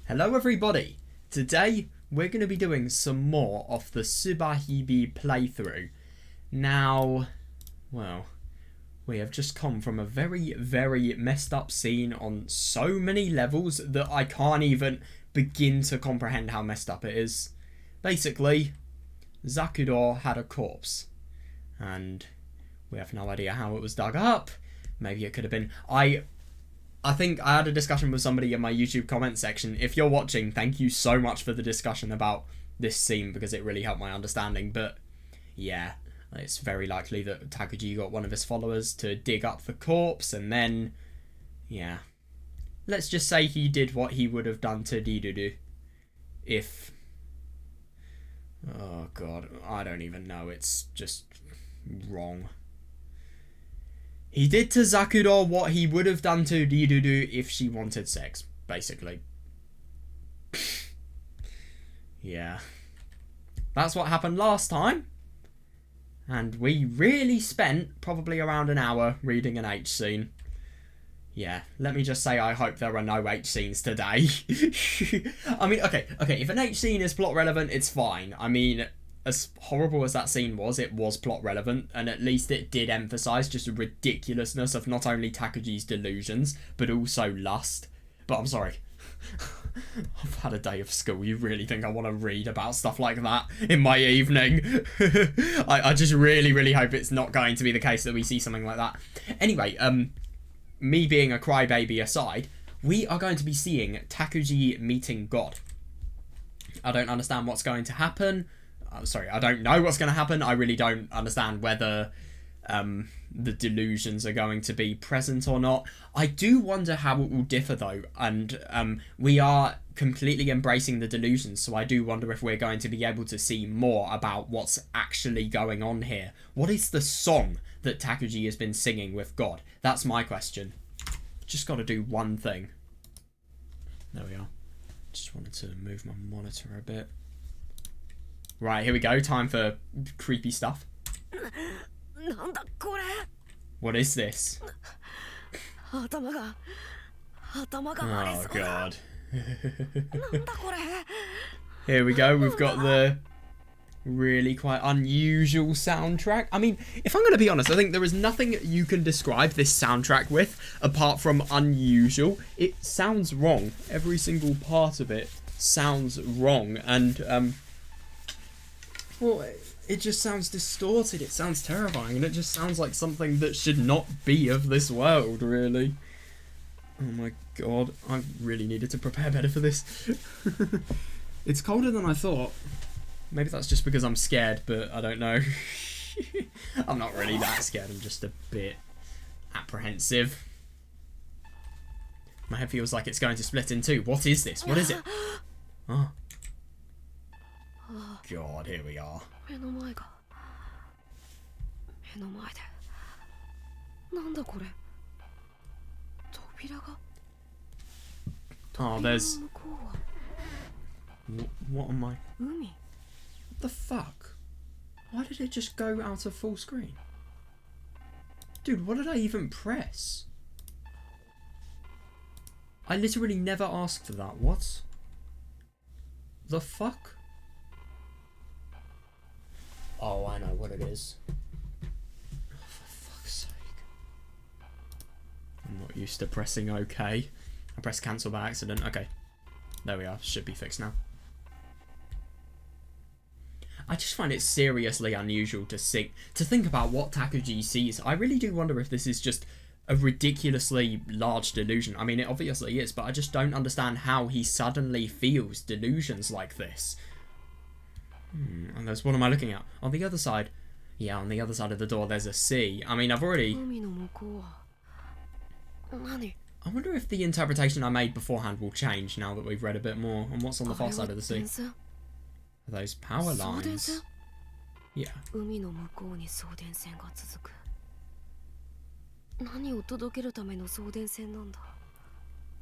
Hello everybody! Today we're going to be doing some more of the Subarashiki Hibi playthrough. Now, well, we have just come from a very messed up scene on so many levels that I can't even begin to comprehend how messed up it is. Basically, Zakudor had a corpse, and we have no idea how it was dug up. Maybe it could have been... I think I had a discussion with somebody in my YouTube comment section. If you're watching, thank you so much for the discussion about this scene because it really helped my understanding. But yeah, it's very likely that Takuji got one of his followers to dig up the corpse and then, yeah. Let's just say he did what he would have done to Didudu if... Oh god, I don't even know. It's just wrong. He did to Zakudor what he would have done to Didudu if she wanted sex, basically. Yeah. That's what happened last time. And we really spent probably around an hour reading an H scene. Yeah, let me just say I hope there are no H scenes today. I mean, okay, if an H scene is plot relevant, it's fine. I mean... As horrible as that scene was, it was plot relevant, and at least it did emphasise just the ridiculousness of not only Takuji's delusions, but also lust. But I'm sorry. I've had a day of school. You really think I want to read about stuff like that in my evening? I just really hope it's not going to be the case that we see something like that. Anyway, me being a crybaby aside, we are going to be seeing Takuji meeting God. I don't understand what's going to happen. Sorry, I don't know what's going to happen. I really don't understand whether the delusions are going to be present or not. I do wonder how it will differ though, and we are completely embracing the delusions, so I do wonder if we're going to be able to see more about what's actually going on here. What is the song that Takuji has been singing with God? That's my question. Just got to do one thing. There we are. Just wanted to move my monitor a bit. Right, here we go. Time for creepy stuff. What is this? Oh god. Here we go. We've got the really quite unusual soundtrack. I mean, if I'm going to be honest, I think there is nothing you can describe this soundtrack with apart from unusual. It sounds wrong. Every single part of it sounds wrong, and well, it just sounds distorted, it sounds terrifying, and it just sounds like something that should not be of this world, really. Oh my god, I really needed to prepare better for this. It's colder than I thought. Maybe that's just because I'm scared, but I don't know. I'm not really that scared, I'm just a bit apprehensive. My head feels like it's going to split in two. What is this? What is it? Oh. God, here we are. Oh, there's... What am I... What the fuck? Why did it just go out of full screen? Dude, what did I even press? I literally never asked for that. What? The fuck? Oh, I know what it is. Oh, for fuck's sake. I'm not used to pressing OK. I pressed cancel by accident. Okay. There we are. Should be fixed now. I just find it seriously unusual to think about what Takuji sees. I really do wonder if this is just a ridiculously large delusion. I mean, it obviously is, but I just don't understand how he suddenly feels delusions like this. And there's, what am I looking at? On the other side. Yeah, on the other side of the door there's a sea. I mean, I've already... I wonder if the interpretation I made beforehand will change now that we've read a bit more on what's on the far side of the sea. Are those power lines? Yeah.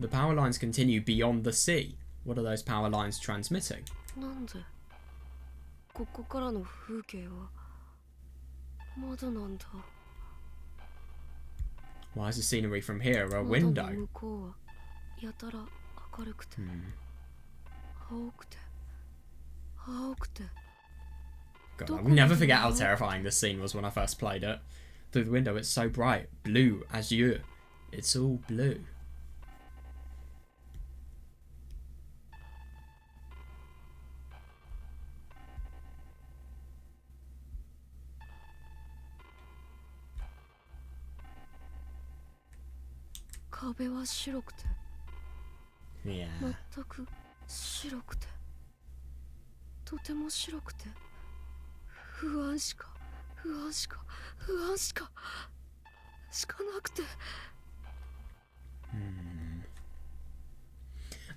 The power lines continue beyond the sea. What are those power lines transmitting? Why is the scenery from here a window? God, I will never forget how terrifying this scene was when I first played it. Through the window, it's so bright. Blue, azure. It's all blue. Yeah.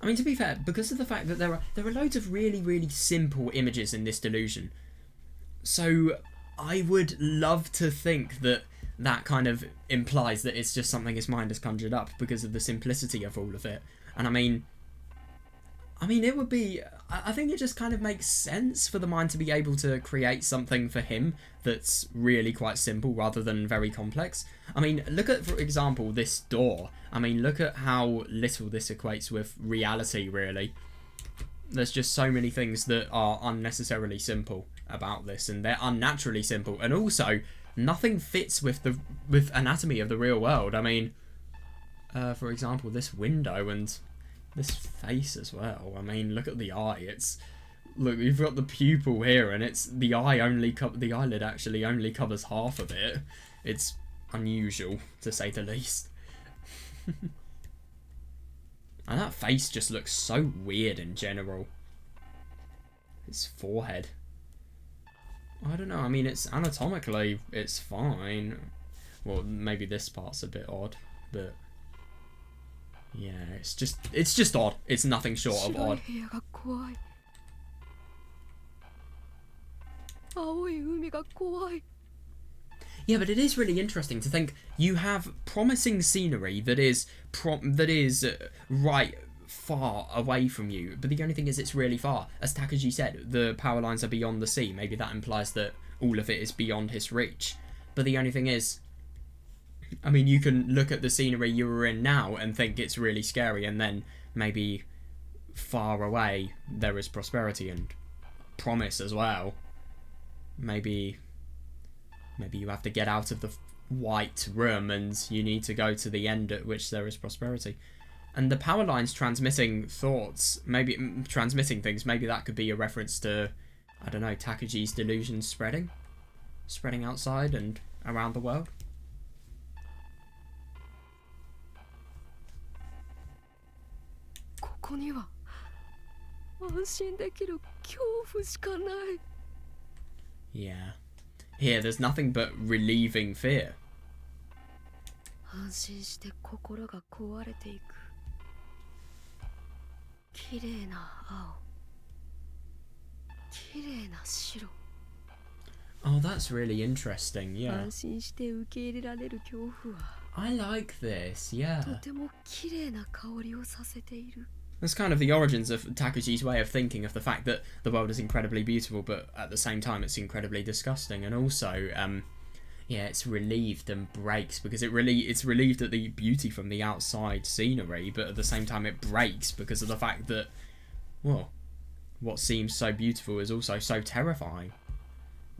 I mean, to be fair, because of the fact that there are loads of really simple images in this delusion, so I would love to think that that kind of implies that it's just something his mind has conjured up because of the simplicity of all of it. And I mean, it would be... I think it just kind of makes sense for the mind to be able to create something for him that's really quite simple rather than very complex. I mean, look at, for example, this door. I mean, look at how little this equates with reality, really. There's just so many things that are unnecessarily simple about this, and they're unnaturally simple. And also, nothing fits with the anatomy of the real world. I mean, for example, this window and... this face as well. I mean, look at the eye. Look, you've got the pupil here, and it's the eyelid actually only covers half of it. It's unusual, to say the least. And that face just looks so weird in general. His forehead. I don't know. I mean, it's anatomically, it's fine. Well, maybe this part's a bit odd, but. Yeah, it's just odd. It's nothing short of odd. Yeah, but it is really interesting to think you have promising scenery that is right far away from you, but the only thing is it's really far. As Takagi said, the power lines are beyond the sea. Maybe that implies that all of it is beyond his reach. But the only thing is, I mean, you can look at the scenery you were in now and think it's really scary, and then maybe far away there is prosperity and promise as well. Maybe you have to get out of the white room and you need to go to the end at which there is prosperity. And the power lines transmitting thoughts, maybe transmitting things, maybe that could be a reference to, I don't know, Takaji's delusions spreading outside and around the world. Yeah. Here, there's nothing but relieving fear. Oh, that's really interesting, yeah. I like this, yeah. That's kind of the origins of Takaji's way of thinking of the fact that the world is incredibly beautiful, but at the same time it's incredibly disgusting. And also, yeah, it's relieved and breaks because it's relieved at the beauty from the outside scenery, but at the same time it breaks because of the fact that, well, what seems so beautiful is also so terrifying.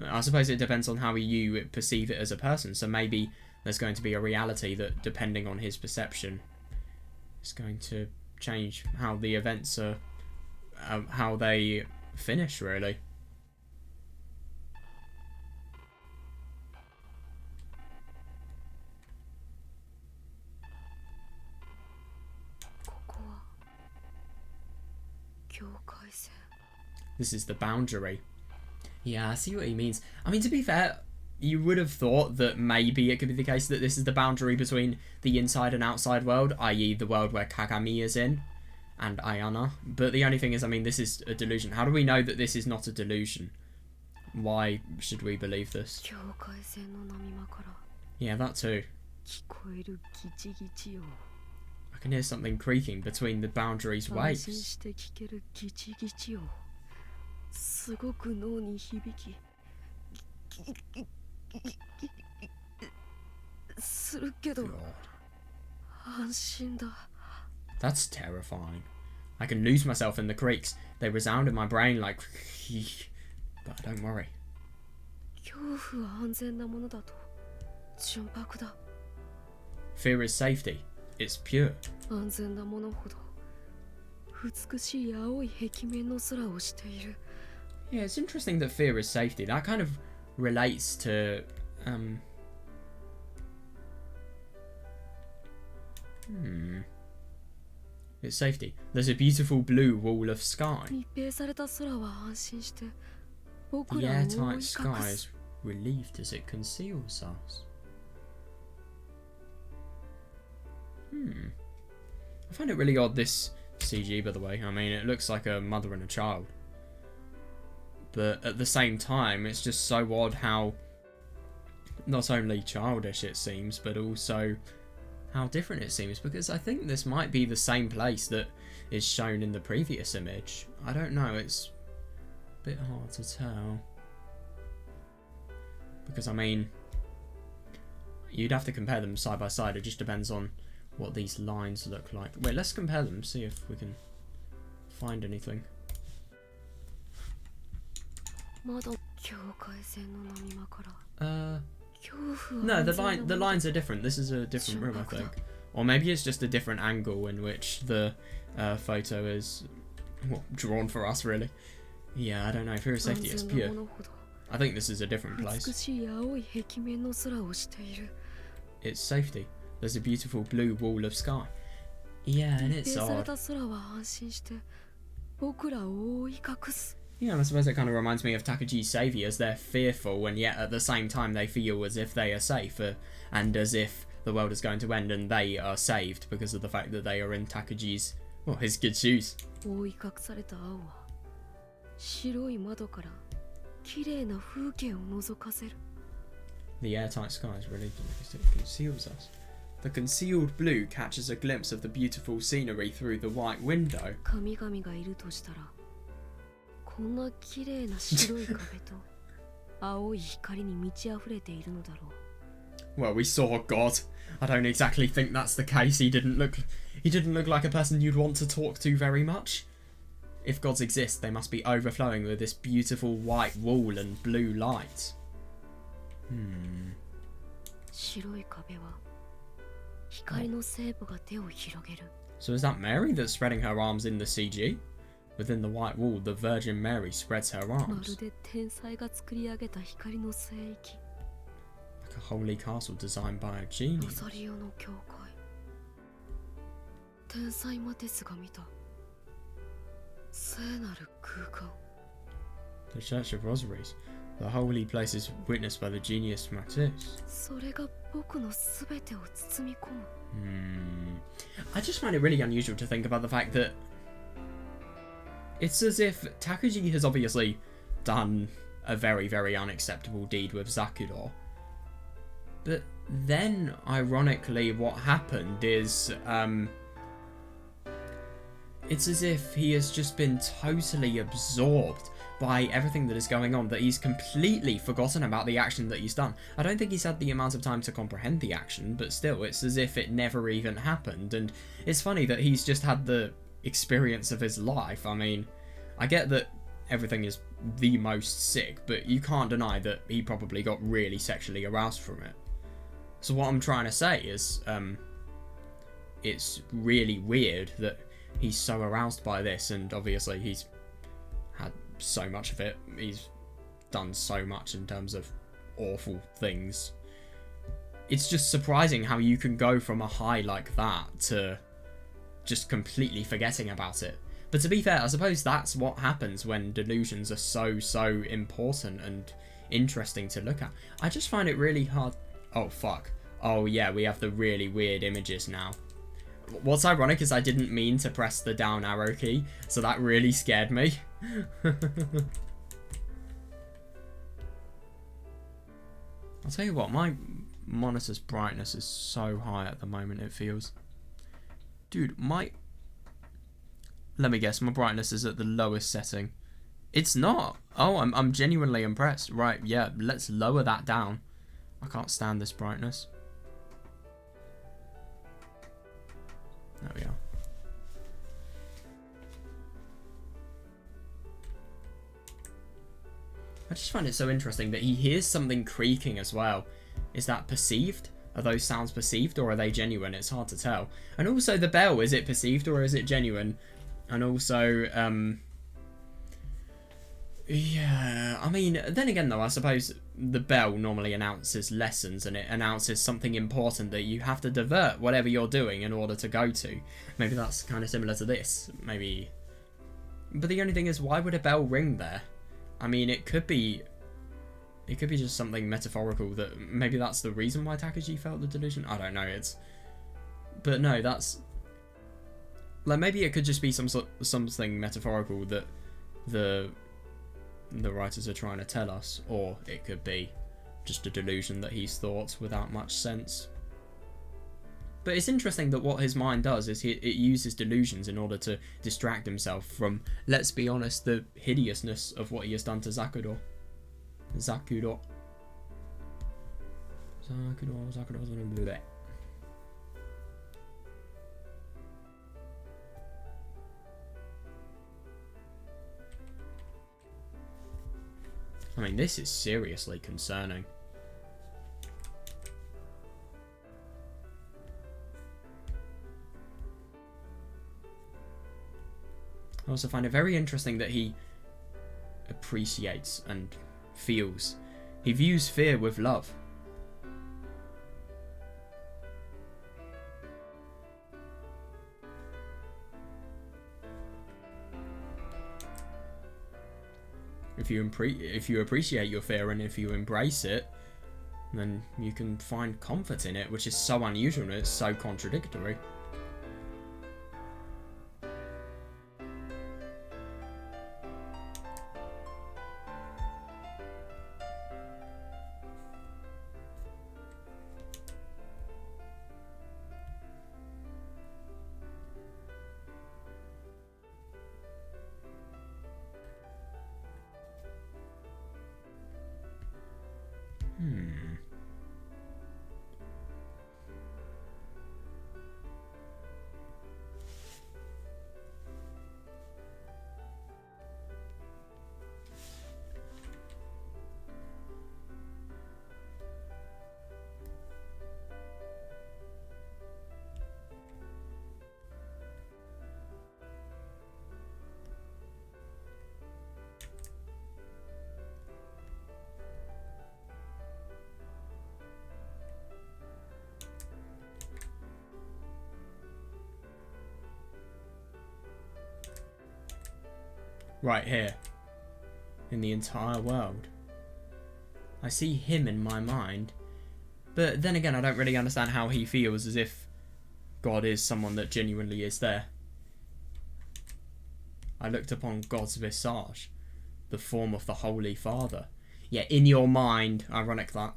I suppose it depends on how you perceive it as a person. So maybe there's going to be a reality that, depending on his perception, is going to change how the events are, how they finish, really. This is the boundary. Yeah, I see what he means. I mean, to be fair, you would have thought that maybe it could be the case that this is the boundary between the inside and outside world, i.e. the world where Kagami is in, and Ayana. But the only thing is, I mean, this is a delusion. How do we know that this is not a delusion? Why should we believe this? Yeah, that too. I can hear something creaking between the boundaries' waves. God. That's terrifying. I can lose myself in the creaks. They resound in my brain like... But don't worry. 恐怖は安全なものだと純白だ。 Fear is safety. It's pure. 安全なものほど美しい青い壁面の空をしている。 Yeah, it's interesting that fear is safety. That kind of relates to... It's safety. There's a beautiful blue wall of sky. 密閉された空は安心して The 僕らを覆い隠 airtight sky す。 is relieved as it conceals us. I find it really odd, this CG, by the way. I mean, it looks like a mother and a child. But at the same time, it's just so odd how not only childish it seems, but also how different it seems. Because I think this might be the same place that is shown in the previous image. I don't know, it's a bit hard to tell. Because, I mean, you'd have to compare them side by side. It just depends on what these lines look like. Wait, let's compare them, see if we can find anything. まだ境界線の波間から 恐怖は No, 安 the 全なもの lines are different. This is a different room, I think. Or maybe it's just a different angle in which the photo is drawn for us, really. Yeah, I don't know. Fear of safety is 安全 pure. なものほど I think this is a different 美 place. しい青い壁面の空をしている。 It's safety. There's a beautiful blue wall of sky. Yeah, and 密 it's 閉され odd. た空は安心して僕らを覆い隠す。 Yeah, I suppose it kind of reminds me of Takaji's saviors. They're fearful, and yet at the same time they feel as if they are safe, and as if the world is going to end and they are saved because of the fact that they are in Takaji's, well, his good shoes. 覆い隠された青は白い窓から綺麗な風景を覗かせる。 The airtight sky is relieved because it conceals us. The concealed blue catches a glimpse of the beautiful scenery through the white window. 神々がいるとしたらこんな綺麗な白い壁と青い光に満ち溢れているのだろう。 Well, we saw God. I don't exactly think that's the case. He didn't look like a person you'd want to talk to very much. If gods exist, they must be overflowing with this beautiful white wall and blue light. 白い壁は光の聖母が手を広げる。 So is that Mary that's spreading her arms in the CG? Within the white wall, the Virgin Mary spreads her ま arms. るで天才が作り上げた光の聖域。 Like a holy castle designed by a genie. ロサリオの教会。天才マティスが見た聖なる空間。 The Church of Rosaries. The holy place is witnessed by the genius Matisse. それが僕のすべてを包み込む。 I just find it really unusual to think about the fact that it's as if Takagi has obviously done a very, very unacceptable deed with Zakuro. But then, ironically, what happened is, it's as if he has just been totally absorbed by everything that is going on, that he's completely forgotten about the action that he's done. I don't think he's had the amount of time to comprehend the action, but still, it's as if it never even happened. And it's funny that he's just had the experience of his life. I mean, I get that everything is the most sick, but you can't deny that he probably got really sexually aroused from it. So what I'm trying to say is, it's really weird that he's so aroused by this, and obviously he's had so much of it. He's done so much in terms of awful things. It's just surprising how you can go from a high like that to just completely forgetting about it. But to be fair, I suppose that's what happens when delusions are so important and interesting to look at. I just find it really hard. Oh fuck. Oh yeah, we have the really weird images now. What's ironic is I didn't mean to press the down arrow key, so that really scared me. I'll tell you what, my monitor's brightness is so high at the moment, it feels. Dude, let me guess, my brightness is at the lowest setting. It's not. Oh, I'm genuinely impressed. Right, yeah, let's lower that down. I can't stand this brightness. There we are. I just find it so interesting that he hears something creaking as well. Is that perceived? Are those sounds perceived or are they genuine? It's hard to tell. And also the bell, is it perceived or is it genuine? And also, yeah, I mean, then again though, I suppose the bell normally announces lessons and it announces something important that you have to divert whatever you're doing in order to go to. Maybe that's kind of similar to this, maybe. But the only thing is, why would a bell ring there? I mean, it could be just something metaphorical that maybe that's the reason why Takagi felt the delusion. I don't know, but no, that's like, maybe it could just be something metaphorical that the writers are trying to tell us, or it could be just a delusion that he's thought without much sense. But it's interesting that what his mind does is it uses delusions in order to distract himself from, let's be honest, the hideousness of what he has done to Zakuro. I mean, this is seriously concerning. I also find it very interesting that he appreciates and feels. He views fear with love. If you appreciate your fear and if you embrace it, then you can find comfort in it, which is so unusual and it's so contradictory. Right here, in the entire world. I see him in my mind, but then again I don't really understand how he feels as if God is someone that genuinely is there. I looked upon God's visage, the form of the Holy Father. Yeah, in your mind, ironic that.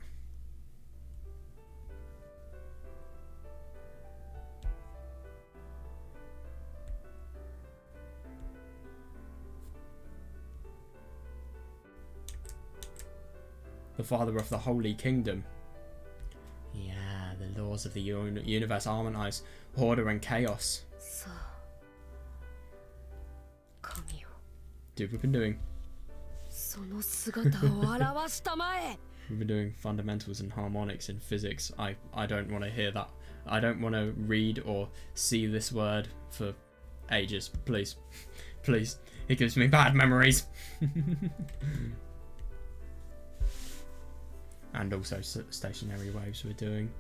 The father of the Holy Kingdom. Yeah, the laws of the universe harmonize order and chaos. Dude, we've been doing fundamentals and harmonics in physics. I don't want to hear that. I don't want to read or see this word for ages. Please. Please. It gives me bad memories. And also stationary waves we're doing,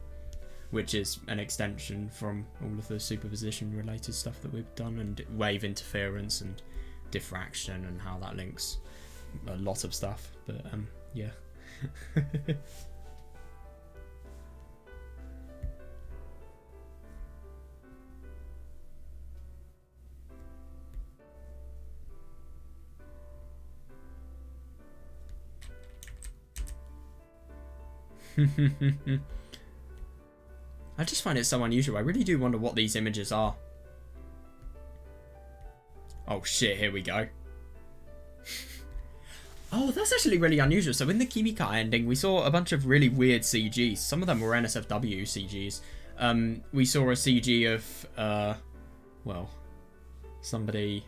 which is an extension from all of the superposition related stuff that we've done, and wave interference and diffraction and how that links a lot of stuff. But yeah. I just find it so unusual. I really do wonder what these images are. Oh shit, here we go. Oh, that's actually really unusual. So in the Kimika ending, we saw a bunch of really weird CGs. Some of them were NSFW CGs. We saw a CG of, well, somebody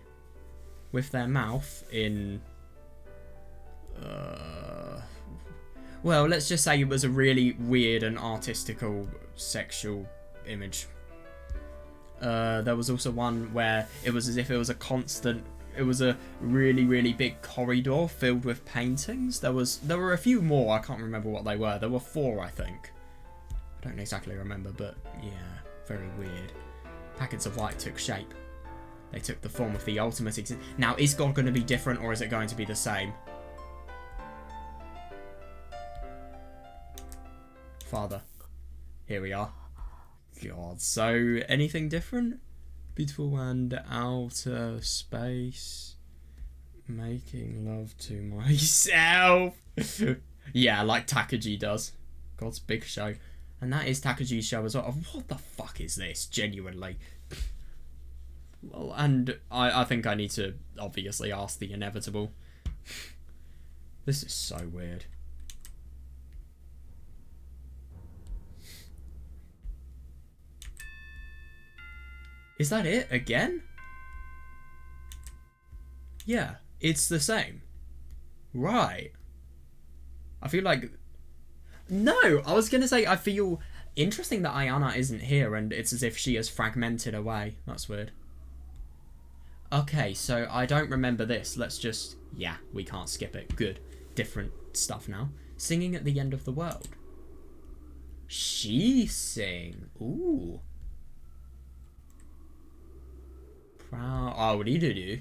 with their mouth in, Well, let's just say it was a really weird and artistical sexual image. There was also one where it was as if it was a really, really big corridor filled with paintings. There were a few more, I can't remember what they were. There were 4, I think. I don't exactly remember, but yeah, very weird. Packets of light took shape. They took the form of the ultimate Now, is God going to be different, or is it going to be the same? Father. Here we are. God, so anything different? Beautiful and outer space. Making love to myself. Yeah, like Takagi does. God's big show. And that is Takagi's show as well. What the fuck is this? Genuinely. Well, and I think I need to obviously ask the inevitable. This is so weird. Is that it again? Yeah, it's the same. Right. I feel like... No, I was going to say I feel interesting that Ayana isn't here and it's as if she has fragmented away. That's weird. Okay, so I don't remember this. Let's just... Yeah, we can't skip it. Good. Different stuff now. Singing at the end of the world. She sing. Ooh. Proud. Oh, what do you do?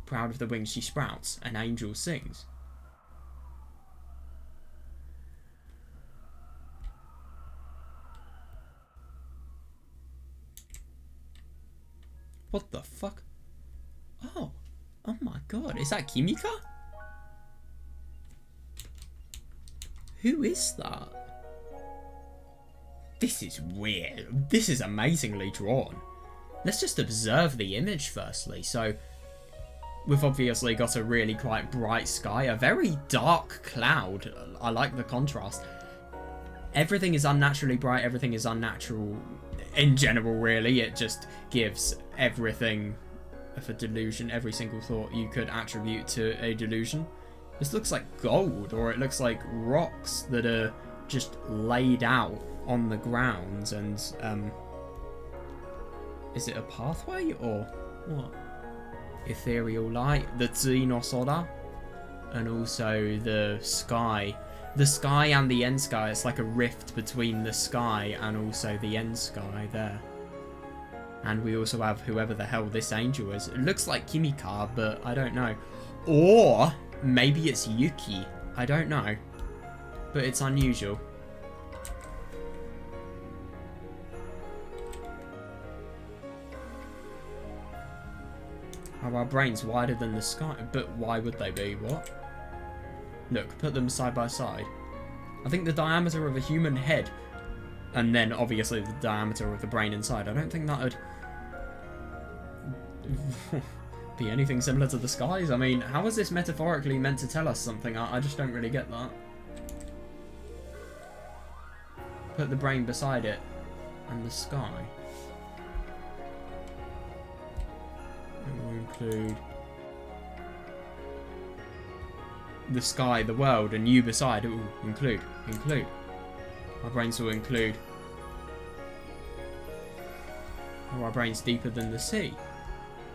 Proud of the wings she sprouts. An angel sings. What the fuck? Oh. Oh my god. Is that Kimika? Who is that? This is weird. This is amazingly drawn. Let's just observe the image firstly. So, we've obviously got a really quite bright sky, a very dark cloud. I like the contrast. Everything is unnaturally bright, everything is unnatural in general, really. It just gives everything of a delusion, every single thought you could attribute to a delusion. This looks like gold, or it looks like rocks that are just laid out on the ground, and is it a pathway or what? Ethereal light, the Tsui no Soda, and also the sky. The sky and the end sky, it's like a rift between the sky and also the end sky there. And we also have whoever the hell this angel is. It looks like Kimika, but I don't know. Or maybe it's Yuki. I don't know. But it's unusual. Are our brains wider than the sky? But why would they be? What? Look, put them side by side. I think the diameter of a human head, and then obviously the diameter of the brain inside. I don't think that would be anything similar to the skies. I mean, how is this metaphorically meant to tell us something? I just don't really get that. Put the brain beside it, and the sky. It will include the sky, the world, and you beside. It will include. Our brains will include. Are our brains deeper than the sea?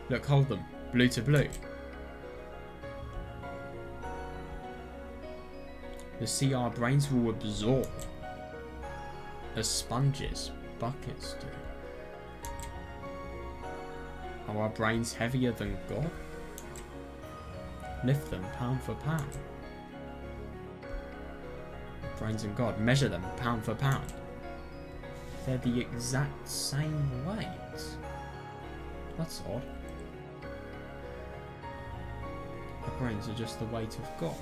Look, hold them. Blue to blue. The sea our brains will absorb. As sponges, buckets do. Are our brains heavier than God? Lift them pound for pound. Brains and God, measure them pound for pound. They're the exact same weight. That's odd. Our brains are just the weight of God.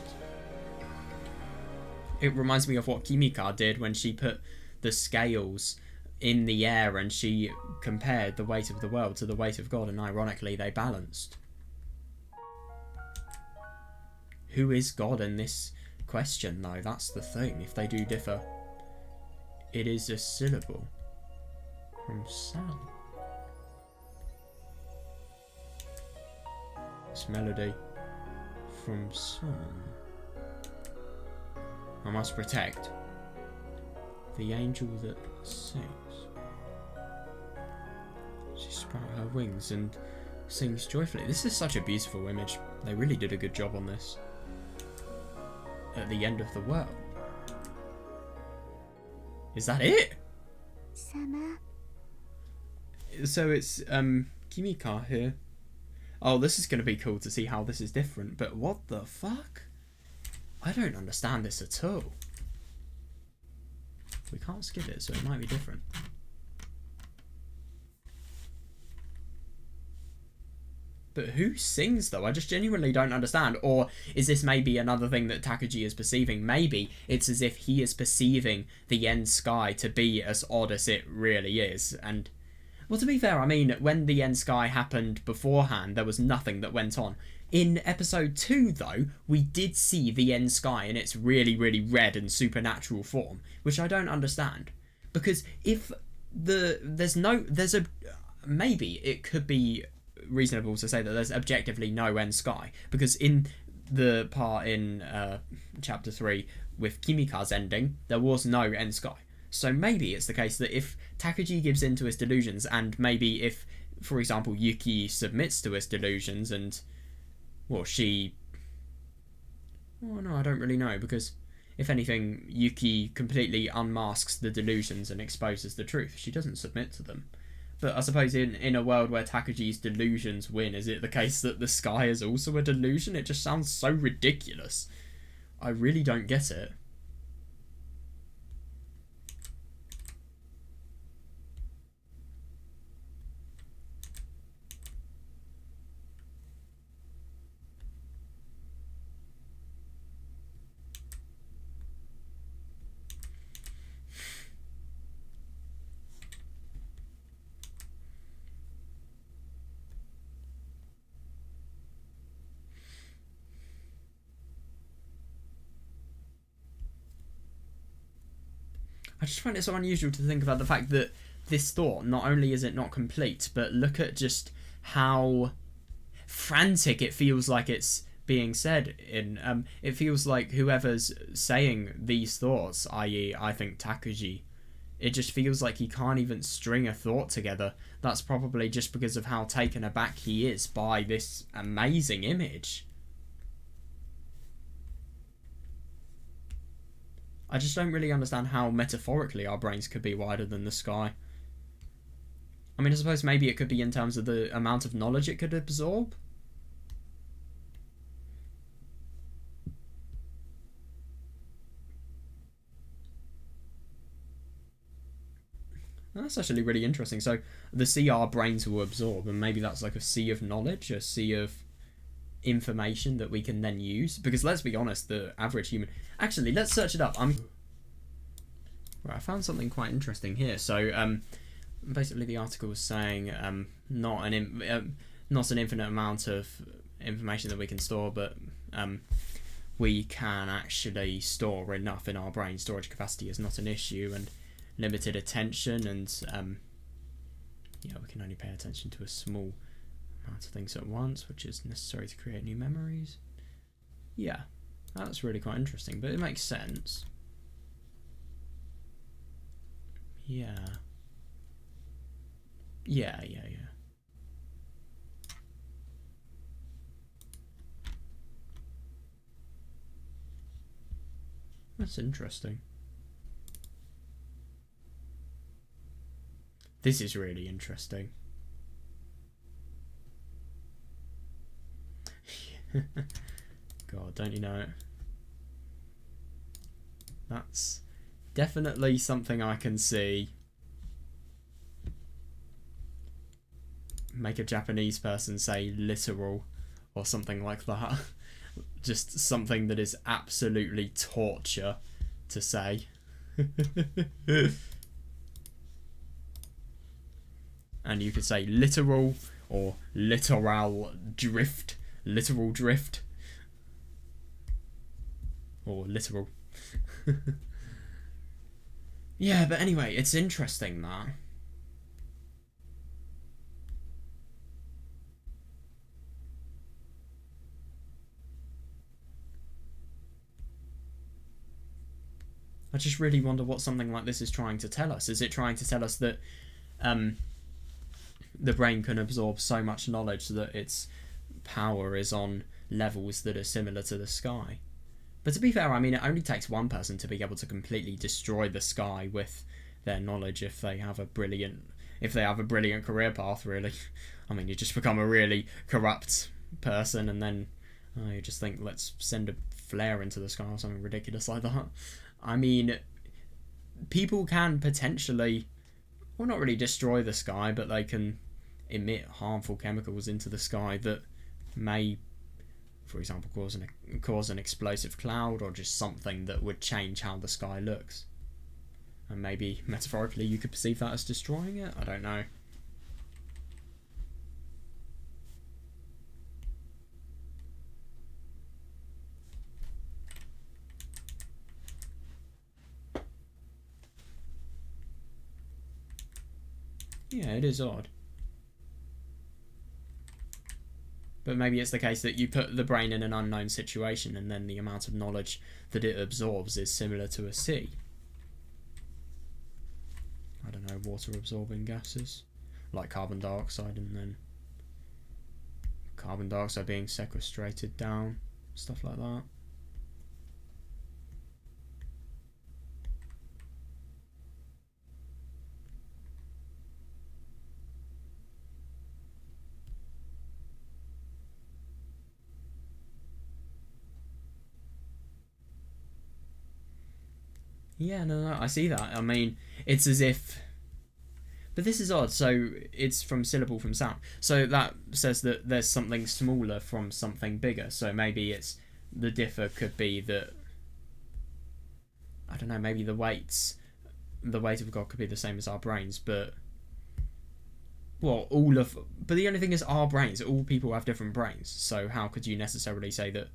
It reminds me of what Kimika did when she put the scales in the air and she compared the weight of the world to the weight of God, and ironically they balanced. Who is God in this question, though? That's the thing. If they do differ, it is a syllable from sound. This melody from song. I must protect the angel that sings. She sprout her wings and sings joyfully. This is such a beautiful image. They really did a good job on this. At the end of the world. Is that it? Sama. So it's Kimika here. Oh, this is going to be cool to see how this is different, but what the fuck? I don't understand this at all. We can't skip it, so it might be different. But who sings, though? I just genuinely don't understand. Or is this maybe another thing that Takagi is perceiving? Maybe it's as if he is perceiving the end sky to be as odd as it really is. And, well, to be fair, I mean, when the end sky happened beforehand, there was nothing that went on. In episode 2, though, we did see the end sky in its really, really red and supernatural form, which I don't understand. Because if maybe it could be reasonable to say that there's objectively no end sky, because in the part in chapter 3 with Kimika's ending, there was no end sky. So maybe it's the case that if Takagi gives in to his delusions, and maybe if, for example, Yuki submits to his delusions and, well, no, I don't really know, because if anything, Yuki completely unmasks the delusions and exposes the truth. She doesn't submit to them. But I suppose in a world where Takagi's delusions win, is it the case that the sky is also a delusion? It just sounds so ridiculous. I really don't get it. I just find it so unusual to think about the fact that this thought, not only is it not complete, but look at just how frantic it feels like it's being said in it feels like whoever's saying these thoughts, i.e. I think Takagi, it just feels like he can't even string a thought together. That's probably just because of how taken aback he is by this amazing image. I just don't really understand how metaphorically our brains could be wider than the sky. I mean, I suppose maybe it could be in terms of the amount of knowledge it could absorb. That's actually really interesting. So the sea our brains will absorb, and maybe that's like a sea of knowledge, a sea of information that we can then use. Because let's be honest, the average human... Actually, let's search it up. Right, I found something quite interesting here. So basically the article was saying not an infinite amount of information that we can store, but we can actually store enough in our brain. Storage capacity is not an issue, and limited attention, and yeah, we can only pay attention to a small amount of things at once, which is necessary to create new memories. Yeah, that's really quite interesting, but it makes sense. Yeah. Yeah. That's interesting. This is really interesting. God, don't you know it? That's definitely something I can see. Make a Japanese person say literal or something like that. Just something that is absolutely torture to say. And you could say literal or literal drift. Literal drift. Or literal. Yeah, but anyway, it's interesting that. just really wonder what something like this is trying to tell us. Is it trying to tell us that the brain can absorb so much knowledge that its power is on levels that are similar to the sky? But to be fair, I mean, it only takes one person to be able to completely destroy the sky with their knowledge if they have a brilliant career path, really. I mean, you just become a really corrupt person and then you just think, let's send a flare into the sky or something ridiculous like that. I mean, people can potentially, well, not really destroy the sky, but they can emit harmful chemicals into the sky that may, for example, cause an explosive cloud or just something that would change how the sky looks. And maybe, metaphorically, you could perceive that as destroying it? I don't know. Yeah, it is odd. But maybe it's the case that you put the brain in an unknown situation and then the amount of knowledge that it absorbs is similar to a sea. I don't know, water absorbing gases like carbon dioxide, and then carbon dioxide being sequestrated down, stuff like that. Yeah, no, I see that. I mean, it's as if... But this is odd. So it's from syllable from sound. So that says that there's something smaller from something bigger. So maybe it's... The differ could be that... I don't know, maybe the weight of God could be the same as our brains, but... Well, But the only thing is our brains. All people have different brains. So how could you necessarily say that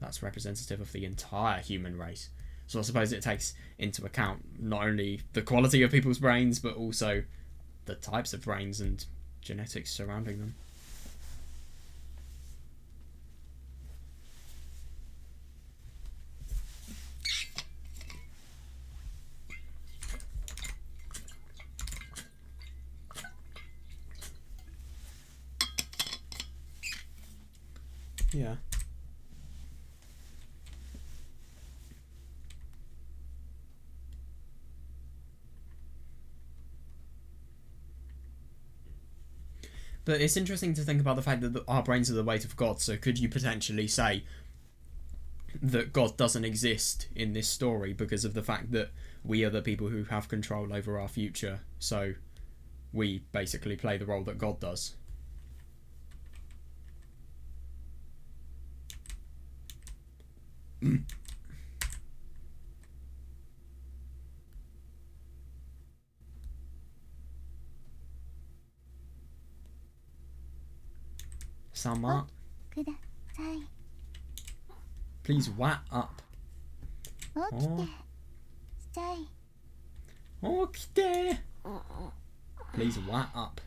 that's representative of the entire human race? So I suppose it takes into account not only the quality of people's brains, but also the types of brains and genetics surrounding them. Yeah. But it's interesting to think about the fact that our brains are the weight of God, so could you potentially say that God doesn't exist in this story because of the fact that we are the people who have control over our future, so we basically play the role that God does? Sama, please wet up. Oh. Okite. Please wet up.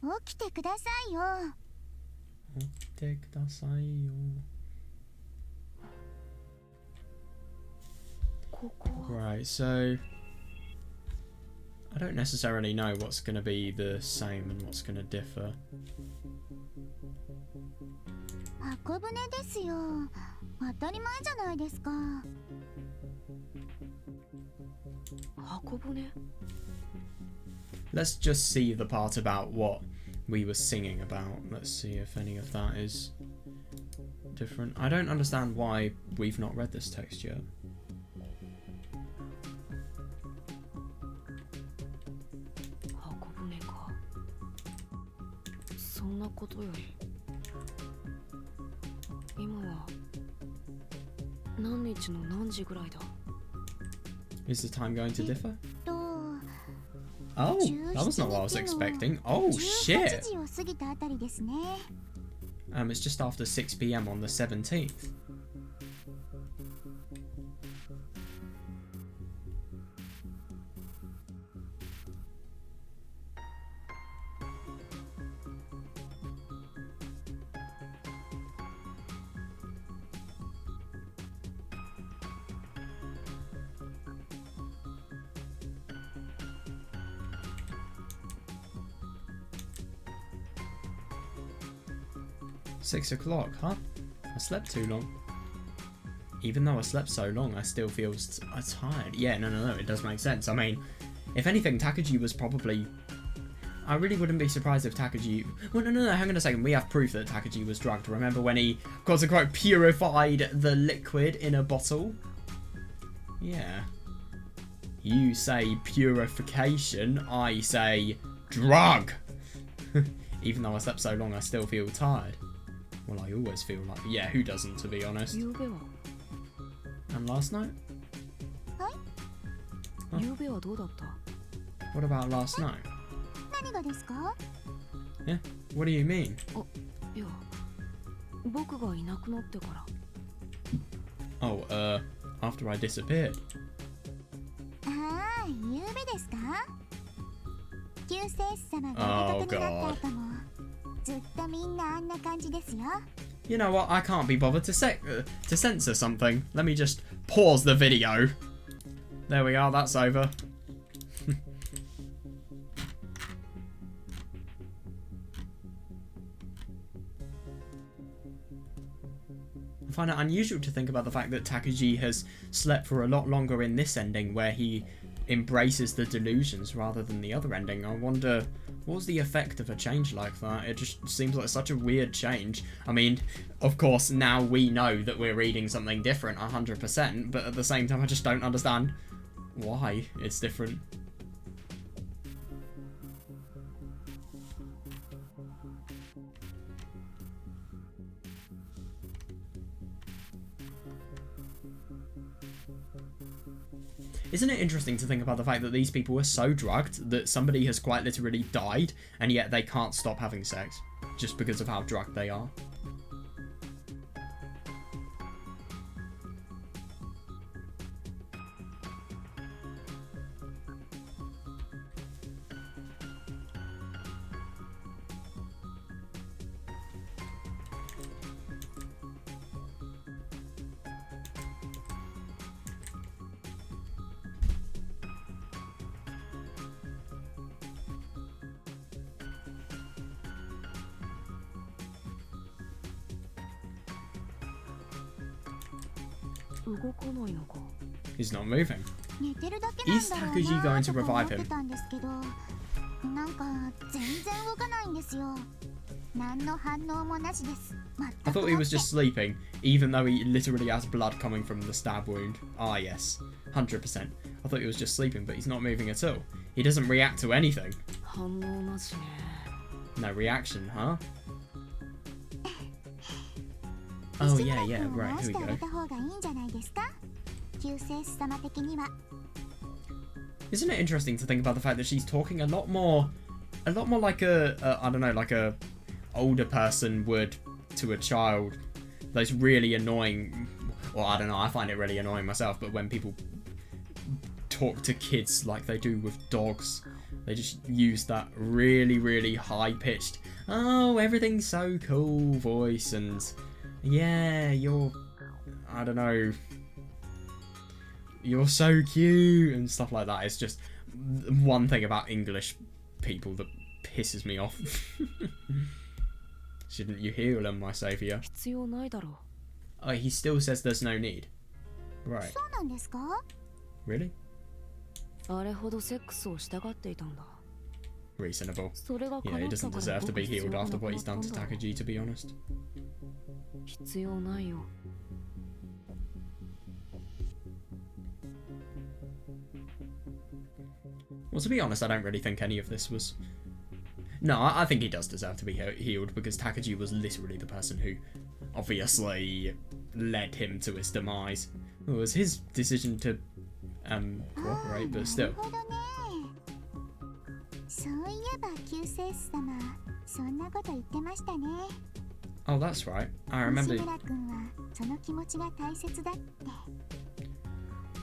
Okite kudasai yo. Okite kudasai yo. Right, so I don't necessarily know what's going to be the same and what's going to differ. Let's just see the part about what we were singing about. Let's see if any of that is different. I don't understand why we've not read this text yet. Is the time going to differ? Oh, that was not what I was expecting. Oh, shit! It's just after 6 PM on the 17th. 6 o'clock, huh? I slept too long. Even though I slept so long, I still feel tired. Yeah, no, it does make sense. I mean, if anything, Takagi was probably... I really wouldn't be surprised if Takagi... Well, no, hang on a second. We have proof that Takagi was drugged. Remember when he, quote-unquote, purified the liquid in a bottle? Yeah. You say purification, I say drug! Even though I slept so long, I still feel tired. Well, I always feel like... Yeah, who doesn't, to be honest? And last night? Huh? What about last night? Yeah? What do you mean? Oh, after I disappeared. Oh, God. You know what? I can't be bothered to censor something. Let me just pause the video. There we are. That's over. I find it unusual to think about the fact that Takagi has slept for a lot longer in this ending, where he embraces the delusions rather than the other ending. I wonder, what's the effect of a change like that? It just seems like such a weird change. I mean, of course, now we know that we're reading something different 100%, but at the same time, I just don't understand why it's different. Isn't it interesting to think about the fact that these people were so drugged that somebody has quite literally died, and yet they can't stop having sex just because of how drugged they are? He's not moving. Is Takagi going to revive him? I thought he was just sleeping, even though he literally has blood coming from the stab wound. Ah, yes. 100%. I thought he was just sleeping, but he's not moving at all. He doesn't react to anything. No reaction, huh? Oh, yeah, right, here we go. Isn't it interesting to think about the fact that she's talking a lot more like I don't know, like a older person would to a child. Those really annoying, well, I don't know, I find it really annoying myself, but when people talk to kids like they do with dogs, they just use that really, really high-pitched, oh, everything's so cool voice, and yeah, you're, I don't know, you're so cute and stuff like that. It's just one thing about English people that pisses me off. Shouldn't you heal him, my saviour? Oh, he still says there's no need. Right. Really? Reasonable. Yeah, he doesn't deserve to be healed after what he's done to Takagi, to be honest. Well, to be honest, I don't really think any of this was... No, I think he does deserve to be healed, because Takagi was literally the person who obviously led him to his demise. It was his decision to cooperate, but still. Oh, that's right. I remember...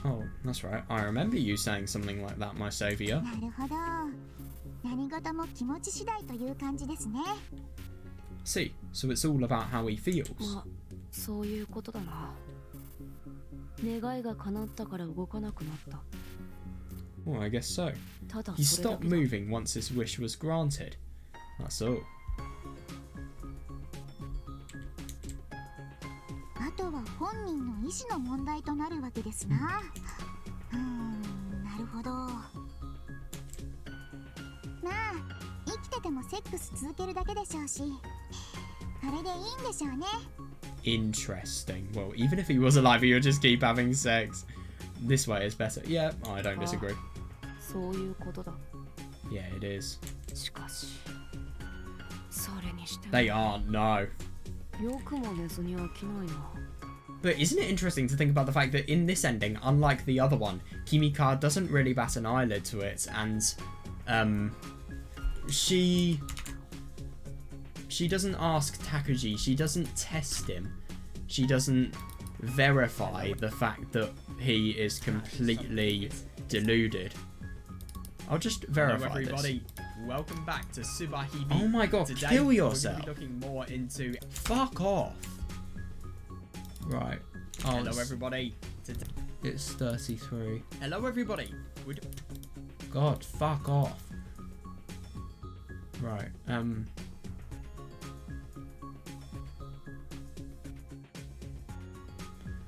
Oh, that's right. I remember you saying something like that, my saviour. See, so it's all about how he feels. Well, I guess so. He stopped moving once his wish was granted. That's all. とは本人の意思の問題となるわけですな。なるほど。まあ生きててもセックス続けるだけでしょうし、それでいいんでしょうね。Interesting. Well, even if he was alive, he would just keep having sex. This way is better. Yeah, I don't disagree. そういうことだ。 Yeah, it is. しかしそれにしても They aren't, no. よくも寝ずに飽きないな。 But isn't it interesting to think about the fact that in this ending, unlike the other one, Kimika doesn't really bat an eyelid to it, and she doesn't ask Takuji, she doesn't test him, she doesn't verify the fact that he is completely deluded. I'll just verify. Hello everybody. This. Welcome back to Subarashiki Hibi. Oh my god, today, kill yourself. We're going to be looking more into... Fuck off. Right. Oh, hello everybody. It's 33. Hello everybody. God, fuck off. Right.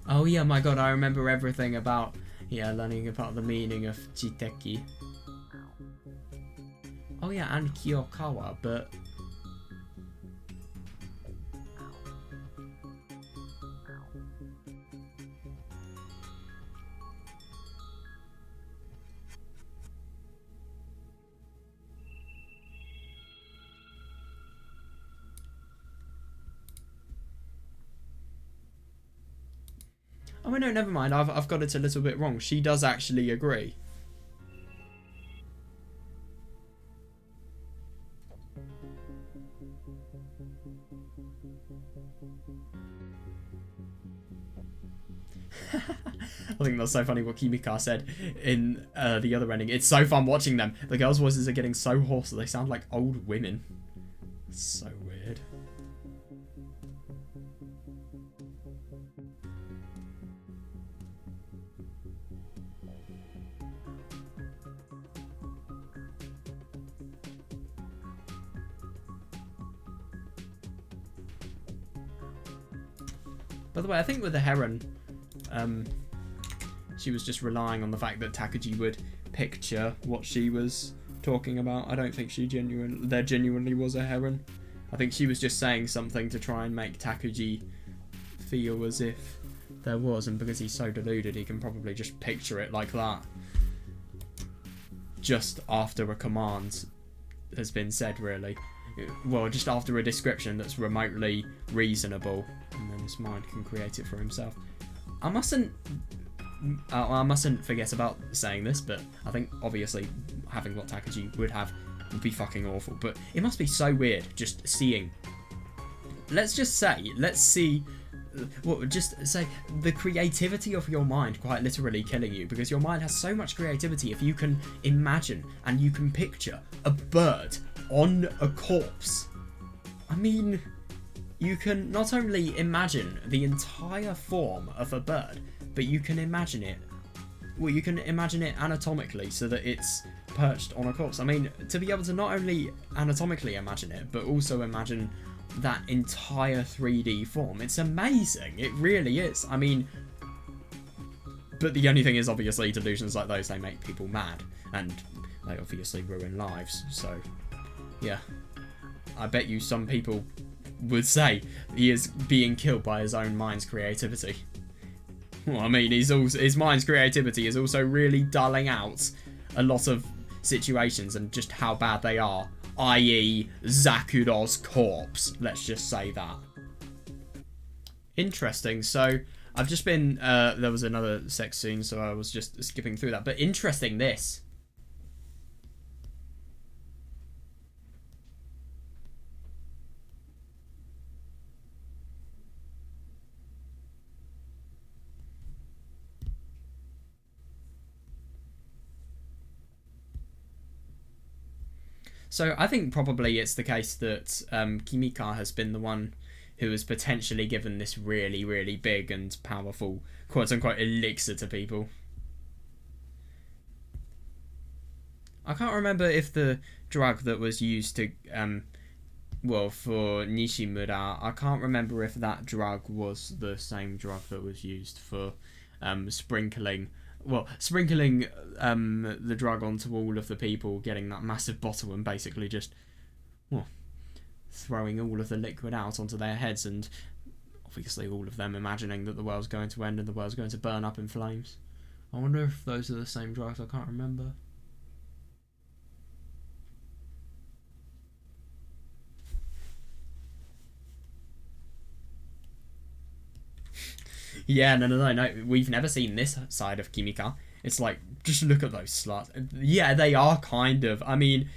Oh yeah, my god, I remember everything about... Yeah, learning about the meaning of Jiteki. Oh yeah, and Kiyokawa, but... Oh no, never mind. I've got it a little bit wrong. She does actually agree. I think that's so funny what Kimika said in the other ending. It's so fun watching them. The girls' voices are getting so hoarse that they sound like old women. It's so weird. By the way, I think with the Heron, she was just relying on the fact that Takuji would picture what she was talking about. I don't think there genuinely was a Heron. I think she was just saying something to try and make Takuji feel as if there was, and because he's so deluded, he can probably just picture it like that. Just after a command has been said, really. Well, just after a description that's remotely reasonable, and then his mind can create it for himself. I mustn't forget about saying this, but I think obviously having what Takuji would have would be fucking awful. But it must be so weird just seeing. Let's see. Well, just say the creativity of your mind quite literally killing you, because your mind has so much creativity if you can imagine and you can picture a bird on a corpse. I mean, you can not only imagine the entire form of a bird, but you can imagine it. Well, you can imagine it anatomically so that it's perched on a corpse. I mean, to be able to not only anatomically imagine it, but also imagine that entire 3D form. It's amazing. It really is. I mean, but the only thing is, obviously, delusions like those, they make people mad, and they obviously ruin lives. So, yeah. I bet you some people would say he is being killed by his own mind's creativity. Well, I mean, his mind's creativity is also really dulling out a lot of situations and just how bad they are. I.e. Zakuro's corpse. Let's just say that. Interesting. So, I've just been... there was another sex scene, so I was just skipping through that. But interesting, this. So I think probably it's the case that Kimika has been the one who has potentially given this really, really big and powerful quote-unquote elixir to people. I can't remember if the drug that was used to Well, for Nishimura, I can't remember if that drug was the same drug that was used for sprinkling. Well, sprinkling the drug onto all of the people, getting that massive bottle, and basically just, well, throwing all of the liquid out onto their heads, and obviously all of them imagining that the world's going to end and the world's going to burn up in flames. I wonder if those are the same drugs. I can't remember. Yeah, no. We've never seen this side of Kimika. It's like, just look at those sluts. Yeah, they are kind of. I mean,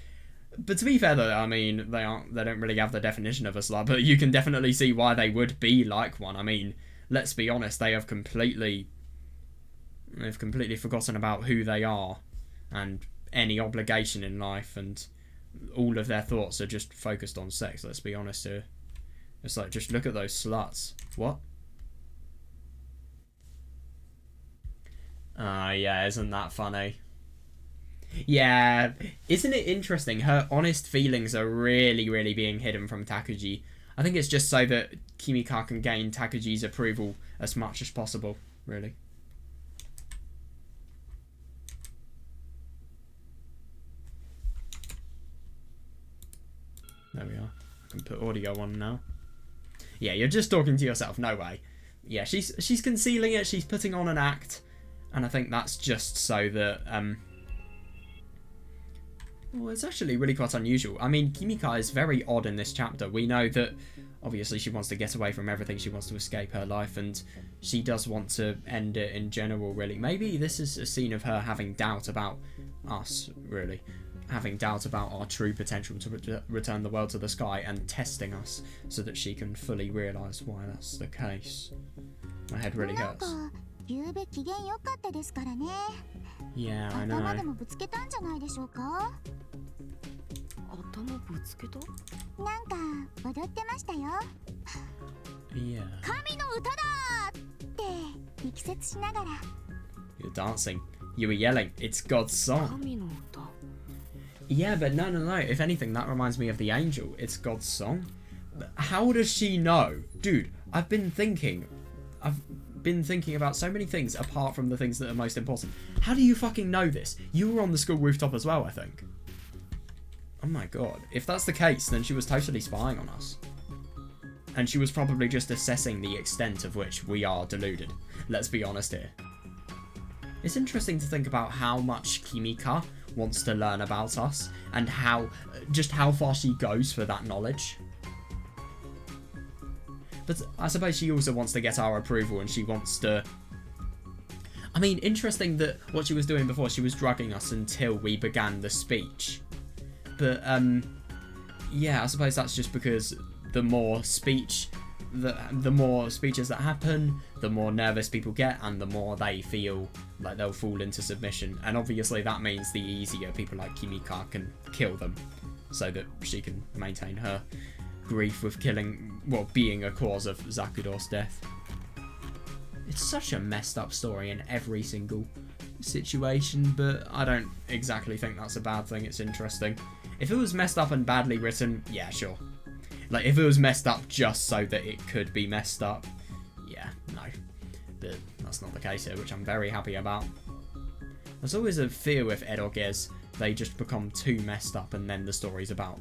but to be fair though, I mean, they don't really have the definition of a slut, but you can definitely see why they would be like one. I mean, let's be honest, they've completely forgotten about who they are and any obligation in life, and all of their thoughts are just focused on sex. Let's be honest here. It's like, just look at those sluts. What? Yeah, isn't that funny? Yeah, isn't it interesting? Her honest feelings are really, really being hidden from Takuji. I think it's just so that Kimika can gain Takuji's approval as much as possible, really. There we are. I can put audio on now. Yeah, you're just talking to yourself. No way. Yeah, she's concealing it. She's putting on an act. And I think that's just so that, well, it's actually really quite unusual. I mean, Kimika is very odd in this chapter. We know that, obviously, she wants to get away from everything. She wants to escape her life, and she does want to end it in general, really. Maybe this is a scene of her having doubt about us, really. Having doubt about our true potential to return the world to the sky, and testing us so that she can fully realise why that's the case. My head really hurts. Yeah, I know. Yeah. You're dancing. You were yelling. It's God's song. Yeah, but no. If anything, that reminds me of the angel. It's God's song. How does she know? Dude, I've been thinking about so many things apart from the things that are most important. How do you fucking know this? You were on the school rooftop as well, I think. Oh my god. If that's the case, then she was totally spying on us. And she was probably just assessing the extent of which we are deluded. Let's be honest here. It's interesting to think about how much Kimika wants to learn about us, and how far she goes for that knowledge. But I suppose she also wants to get our approval, and she wants to... I mean, interesting that what she was doing before, she was drugging us until we began the speech. But, yeah, I suppose that's just because the more speeches that happen, the more nervous people get, and the more they feel like they'll fall into submission. And obviously that means the easier people like Kimika can kill them, so that she can maintain her grief with being a cause of Zakudor's death. It's such a messed up story in every single situation, but I don't exactly think that's a bad thing. It's interesting. If it was messed up and badly written, yeah, sure. Like, if it was messed up just so that it could be messed up, yeah, no. But that's not the case here, which I'm very happy about. There's always a fear with eroges, they just become too messed up, and then the story's about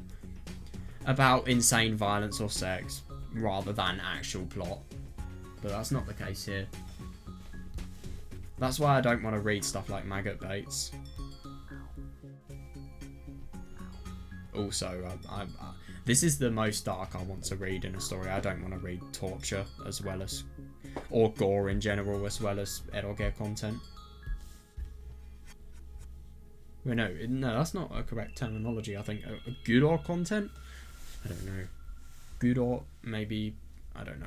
insane violence or sex, rather than actual plot. But that's not the case here. That's why I don't want to read stuff like Maggot Baits. Also, this is the most dark I want to read in a story. I don't want to read torture as well as, or gore in general, as well as eroge content. Well, no, that's not a correct terminology. I think good or content? I don't know. Good or maybe, I don't know.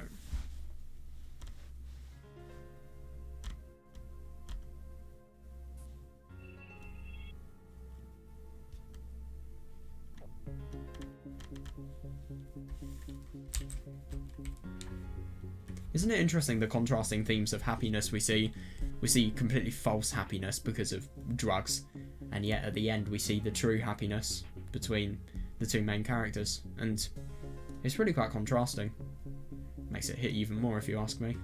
Isn't it interesting the contrasting themes of happiness we see? We see completely false happiness because of drugs, and yet at the end we see the true happiness between the two main characters. And It's really quite contrasting. Makes it hit even more if you ask me.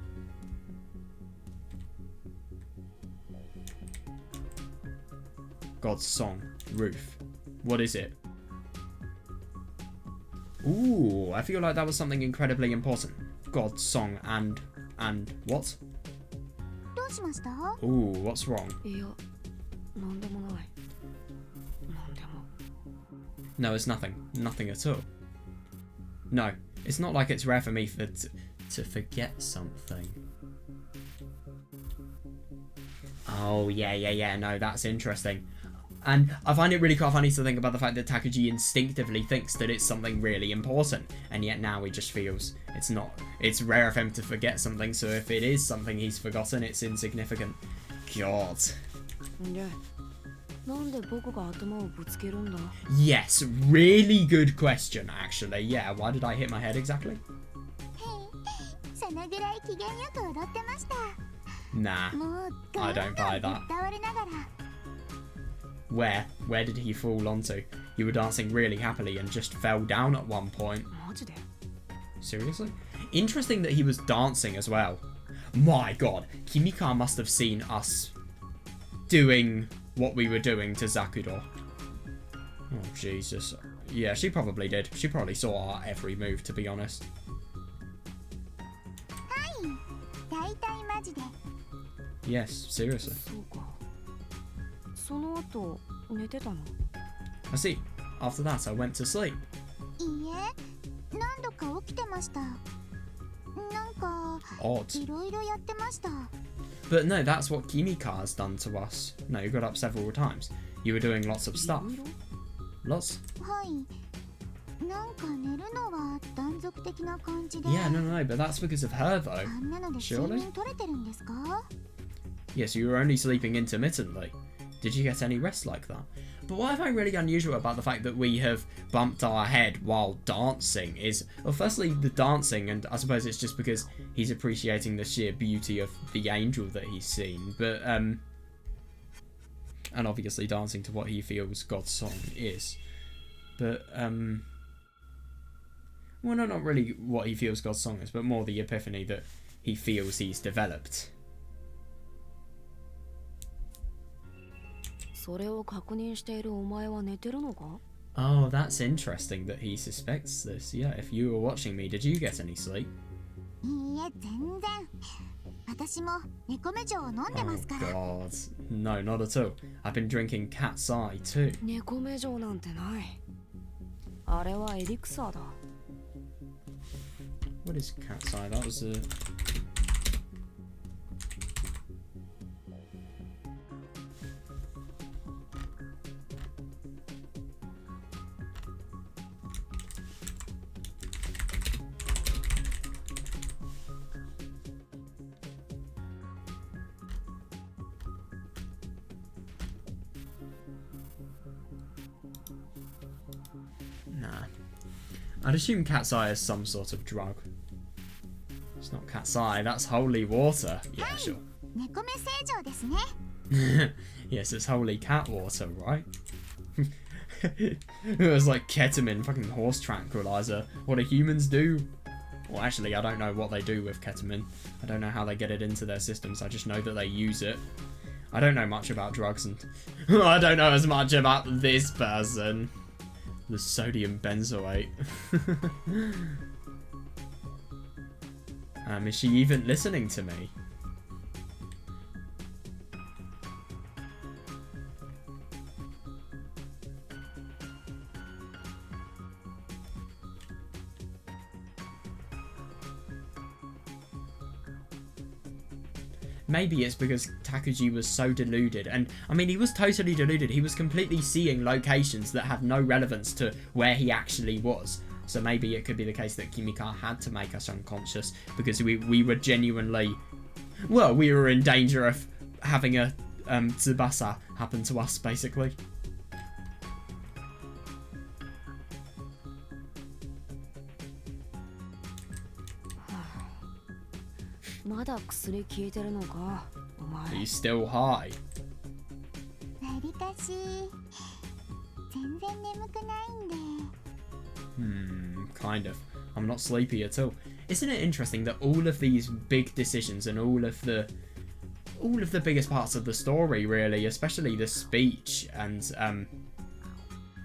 God's song. Roof. What is it? Ooh, I feel like that was something incredibly important. God's song and what? どうしました？ Ooh, what's wrong? いや、なんでもない。なんでも。 No, it's nothing. Nothing at all. No, it's not like it's rare for me to forget something. Oh, yeah, no, that's interesting. And I find it really quite funny to think about the fact that Takuji instinctively thinks that it's something really important, and yet now he just feels it's not. It's rare of him to forget something, so if it is something he's forgotten, it's insignificant. God. で、なんで僕が頭をぶつけるんだ？ Yes, really good question, actually. Yeah, why did I hit my head exactly? そのぐらい機嫌よく踊ってました。 Nah, もう I don't buy that. ぶっ倒れながら。 Where did he fall onto? You were dancing really happily and just fell down at one point. マジで？ Seriously? Interesting that he was dancing as well. My god, Kimika must have seen us doing what we were doing to Zakudo. Oh, Jesus. Yeah, she probably did. She probably saw our every move, to be honest. 大体マジで。 Yes, seriously. そうか。その後寝てたの？ I see. After that, I went to sleep. いいえ、何度か起きてました。なんか Odd. いろいろやってました。 But no, that's what Kimika has done to us. No, you got up several times. You were doing lots of stuff. いろいろ？ Lots? はい。なんか寝るのは断続的な感じで。 Yeah, no, but that's because of her, though. あんなので Surely? 睡眠取れてるんですか？ Yes, you were only sleeping intermittently. Did you get any rest like that? But what I find really unusual about the fact that we have bumped our head while dancing is, well, firstly, the dancing, and I suppose it's just because he's appreciating the sheer beauty of the angel that he's seen, but, and obviously dancing to what he feels God's song is. But, well, no, not really what he feels God's song is, but more the epiphany that he feels he's developed. それを確認しているお前は寝てるのか？ Oh, that's interesting that he suspects this. Yeah, if you were watching me, did you get any sleep? いいえ、全然。私も猫目状を飲んでますから。 Oh, God. No, not at all. I've been drinking cat's eye, too. 猫目状なんてない。あれはエリクサーだ。 What is cat's eye? That was a... Nah. I'd assume cat's eye is some sort of drug. It's not cat's eye, that's holy water. Yeah, sure. 猫目正常ですね。 Yes, it's holy cat water, right? It was like ketamine, fucking horse tranquilizer. What do humans do? Well, actually, I don't know what they do with ketamine. I don't know how they get it into their systems. I just know that they use it. I don't know much about drugs, and I don't know as much about this person. The sodium benzoate. Is she even listening to me? Maybe it's because Takuji was so deluded, and I mean, he was totally deluded. He was completely seeing locations that had no relevance to where he actually was. So maybe it could be the case that Kimika had to make us unconscious because we were genuinely, well, we were in danger of having a Tsubasa happen to us, basically. Are you still high? わりかし全然眠くないんで。Kind of. I'm not sleepy at all. Isn't it interesting that all of these big decisions and all of the biggest parts of the story, really, especially the speech and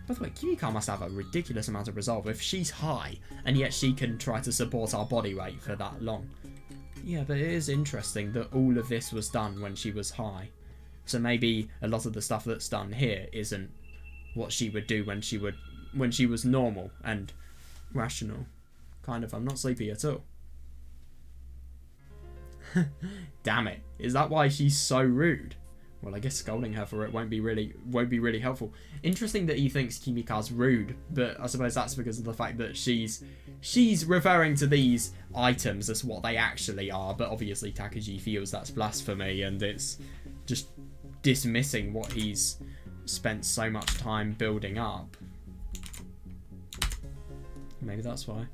by the way, Kimika must have a ridiculous amount of resolve if she's high and yet she can try to support our body weight for that long. Yeah, but it is interesting that all of this was done when she was high. So maybe a lot of the stuff that's done here isn't what she would do when she was normal and rational. Kind of, I'm not sleepy at all. Damn it. Is that why she's so rude? Well, I guess scolding her for it won't be really helpful. Interesting that he thinks Kimika's rude, but I suppose that's because of the fact that she's referring to these items as what they actually are, but obviously Takuji feels that's blasphemy and it's just dismissing what he's spent so much time building up. Maybe that's why.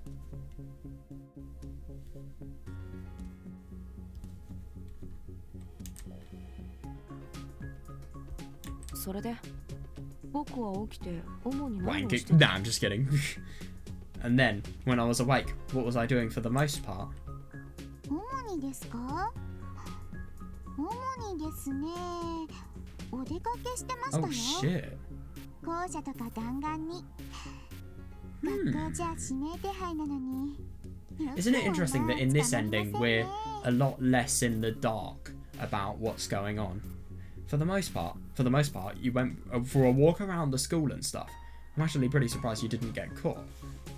Wanking. Nah, I'm just kidding. And then, when I was awake, what was I doing for the most part? Oh shit. Isn't it interesting that in this ending we're a lot less in the dark about what's going on? For the most part, you went for a walk around the school and stuff. I'm actually pretty surprised you didn't get caught.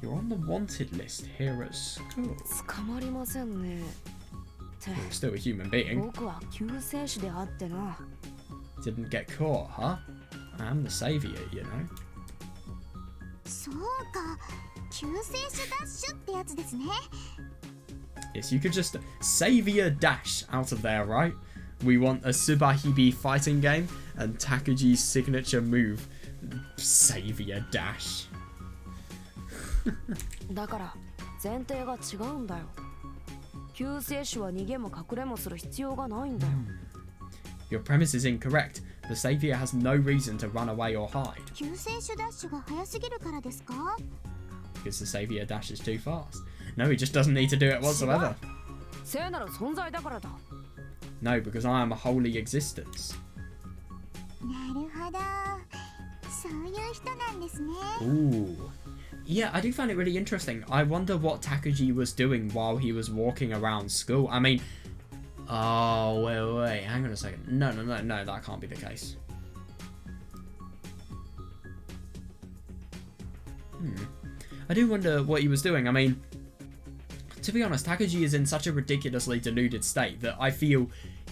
You're on the wanted list here at school. You're still a human being. Didn't get caught, huh? I am the savior, you know. Yes, you could just savior dash out of there, right? We want a Subarashiki Hibi fighting game and Takuji's signature move, Savior Dash. Your premise is incorrect. The Savior has no reason to run away or hide. Because the Savior Dash is too fast. No, he just doesn't need to do it whatsoever. No, because I am a holy existence. Ooh. Yeah, I do find it really interesting. I wonder what Takuji was doing while he was walking around school. I mean... Oh, wait, hang on a second. No, that can't be the case. I do wonder what he was doing. I mean... To be honest, Takuji is in such a ridiculously deluded state that I feel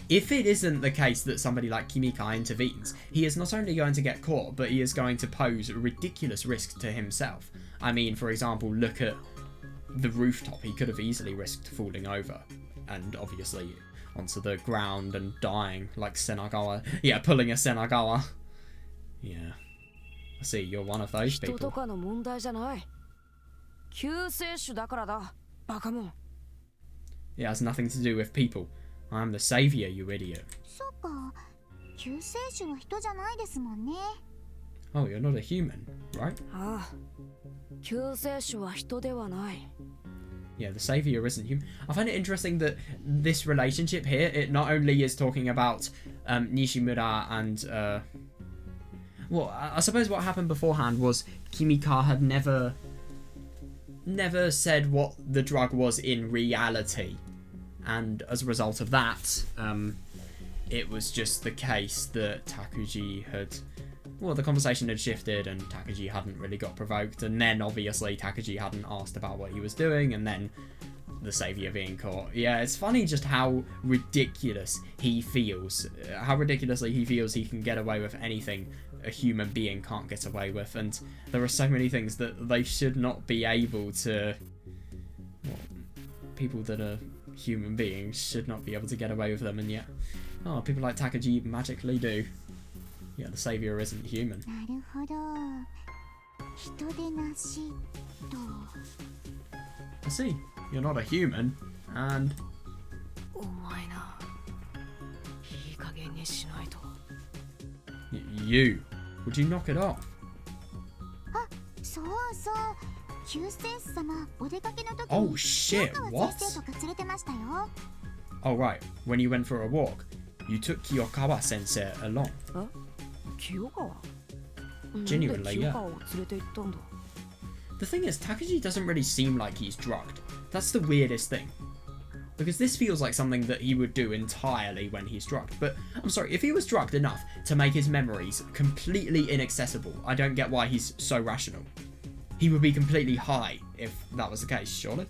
if it isn't the case that somebody like Kimika intervenes, he is not only going to get caught, but he is going to pose a ridiculous risk to himself. I mean, for example, look at the rooftop. He could have easily risked falling over and obviously onto the ground and dying like Senagawa. Yeah, pulling a Senagawa. Yeah. I see, you're one of those people. It has nothing to do with people. I am the savior, you idiot. Oh, you're not a human, right? Yeah, the savior isn't human. I find it interesting that this relationship here, it not only is talking about Nishimura and... well, I suppose what happened beforehand was Kimika had never said what the drug was in reality, and as a result of that, it was just the case that Takuji had, well, the conversation had shifted and Takuji hadn't really got provoked, and then obviously Takuji hadn't asked about what he was doing, and then the savior being caught. Yeah, it's funny just how ridiculous he feels, how ridiculously he feels he can get away with anything a human being can't get away with, and there are so many things that they should not be able to, well, people that are human beings should not be able to get away with them, and yet, oh, people like Takuji magically do. Yeah, the savior isn't human. I see, you're not a human, and... You, would you knock it off? 救世主様お出かけの時 Oh に shit, 清 what? 川先生とか連れてましたよ。 Oh right, when you went for a walk, you took Kiyokawa sensei along. 清川 Genuinely, なんで清川を連れて行ったんだ The thing is, Takeji doesn't really seem like he's drugged. That's the weirdest thing. Because this feels like something that he would do entirely when he's drugged. But, I'm sorry, if he was drugged enough to make his memories completely inaccessible, I don't get why he's so rational. He would be completely high if that was the case, surely?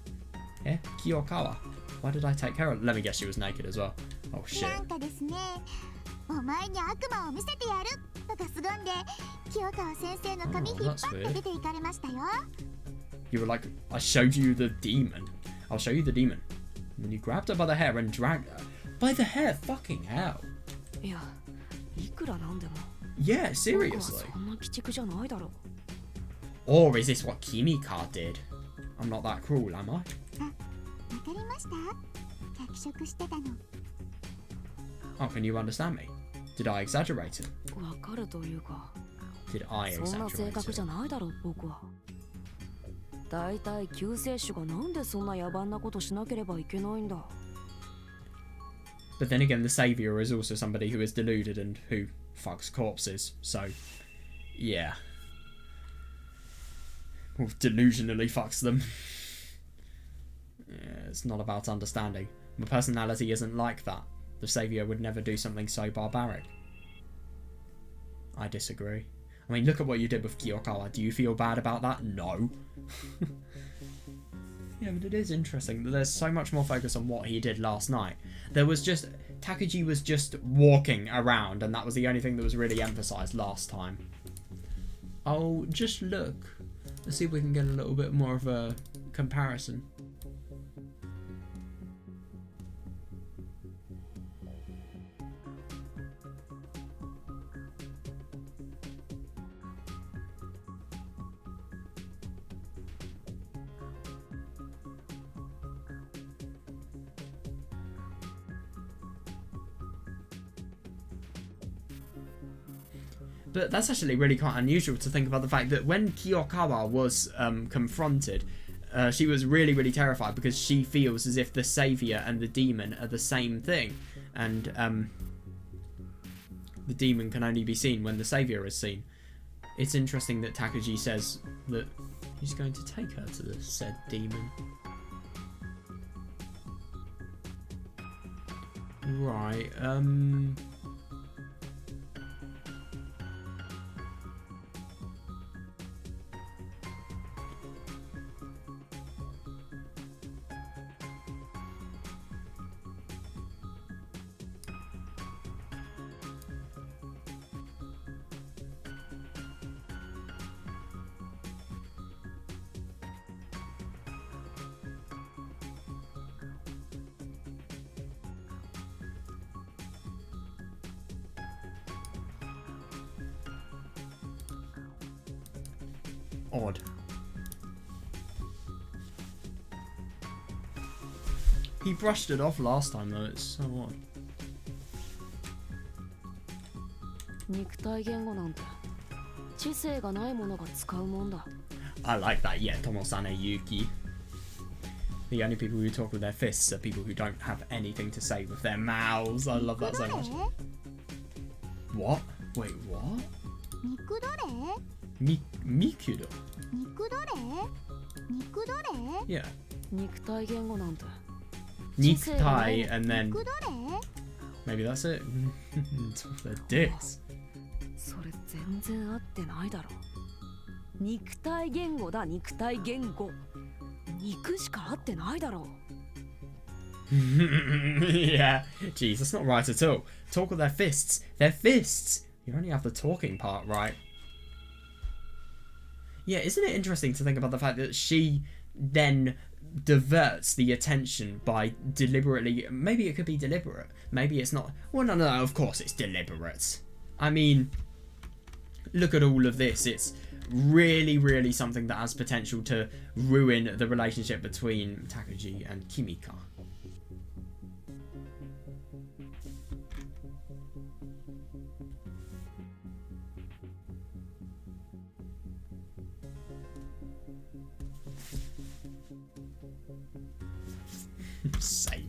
Yeah, Kiyokawa. Why did I take her? Let me guess, she was naked as well. Oh shit. なんかですね、お前に悪魔を見せてやるとか凄んで清川先生の髪引っ張って出て行かれましたよ。 You were like, I showed you the demon. I'll show you the demon. And then you grabbed her by the hair and dragged her. By the hair? Fucking hell. いやいくらなんでも Yeah, 僕は seriously. そんな鬼畜じゃないだろ Or is this what Kimika did? I'm not that cruel, am I? わかりました？脚色してたの。 Oh, can you understand me? Did I exaggerate it? わかるというか Did I そんな性 exaggerate 格じゃ it? ないだろ僕はだいたい救世主がなんでそんな野蛮なことしなければいけないんだ But then again, the savior is also somebody who is deluded and who fucks corpses, so yeah. Or delusionally fucks them. Yeah, it's not about understanding. My personality isn't like that. The savior would never do something so barbaric. I disagree. I mean, look at what you did with Kiyokawa. Do you feel bad about that? No. Yeah, but it is interesting that there's so much more focus on what he did last night. There was just... Takeji was just walking around, and that was the only thing that was really emphasised last time. Oh, just look. Let's see if we can get a little bit more of a comparison. But that's actually really quite unusual to think about the fact that when Kiyokawa was confronted, she was really, really terrified because she feels as if the saviour and the demon are the same thing. And the demon can only be seen when the saviour is seen. It's interesting that Takeji says that he's going to take her to the said demon. Right, odd. He brushed it off last time though, it's so odd. 肉体言語なんて知性がないものが使うもんだ I like that, yeah, Tomosane Yuki. The only people who talk with their fists are people who don't have anything to say with their mouths. I love that so much. What? Wait, what? 肉奴隷？ Mikudo? 肉奴隷？肉奴隷？ Yeah. 肉体言語なんて Nikutai, and then 肉奴隷？ maybe that's it. Their dicks. それ全然合ってないだろ肉体言語だ肉体言語肉しか合ってないだろ Yeah. Jeez, that's not right at all. Talk with their fists. Their fists! You only have the talking part right. Yeah, isn't it interesting to think about the fact that she then diverts the attention by deliberately... Maybe it could be deliberate. Maybe it's not... Well, no, of course it's deliberate. I mean, look at all of this. It's really, really something that has potential to ruin the relationship between Takeji and Kimika.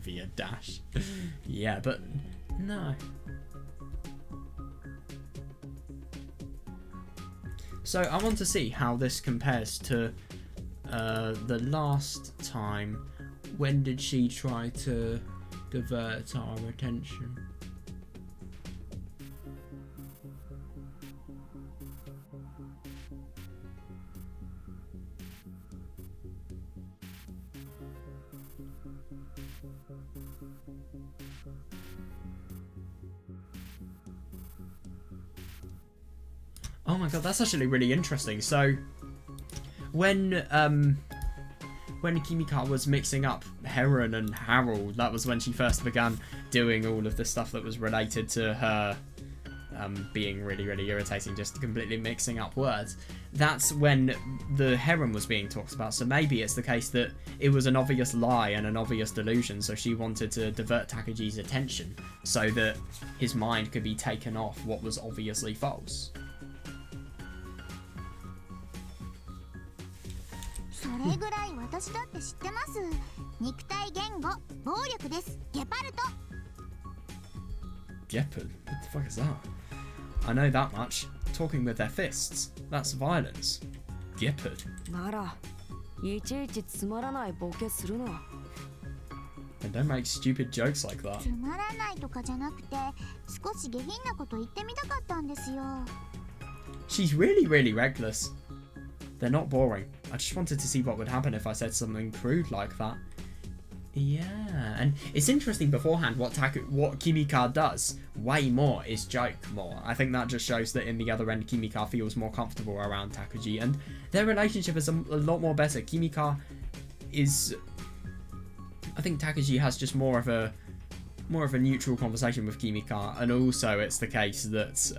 via dash. Yeah, but no. So I want to see how this compares to the last time. When did she try to divert our attention? Oh my god, that's actually really interesting. So, when Kimika was mixing up Heron and Harold, that was when she first began doing all of the stuff that was related to her being really, really irritating, just completely mixing up words. That's when the Heron was being talked about. So maybe it's the case that it was an obvious lie and an obvious delusion, so she wanted to divert Takaji's attention so that his mind could be taken off what was obviously false. それぐらい私だって知ってます。肉体言語、暴力です。ゲパルト。Gepard? What the fuck is that? I know that much. Talking with their fists. That's violence. Gepard. なら、いちいちつまらないボケするな。And don't make stupid jokes like that. つまらないとかじゃなくて、少し下品なこと言ってみたかったんですよ。She's really, really reckless. They're not boring. I just wanted to see what would happen if I said something crude like that. Yeah, and it's interesting beforehand what Kimika does. Way more is joke more. I think that just shows that in the other end, Kimika feels more comfortable around Takaji, and their relationship is a lot more better. Kimika is... I think Takaji has just more of a neutral conversation with Kimika, and also it's the case that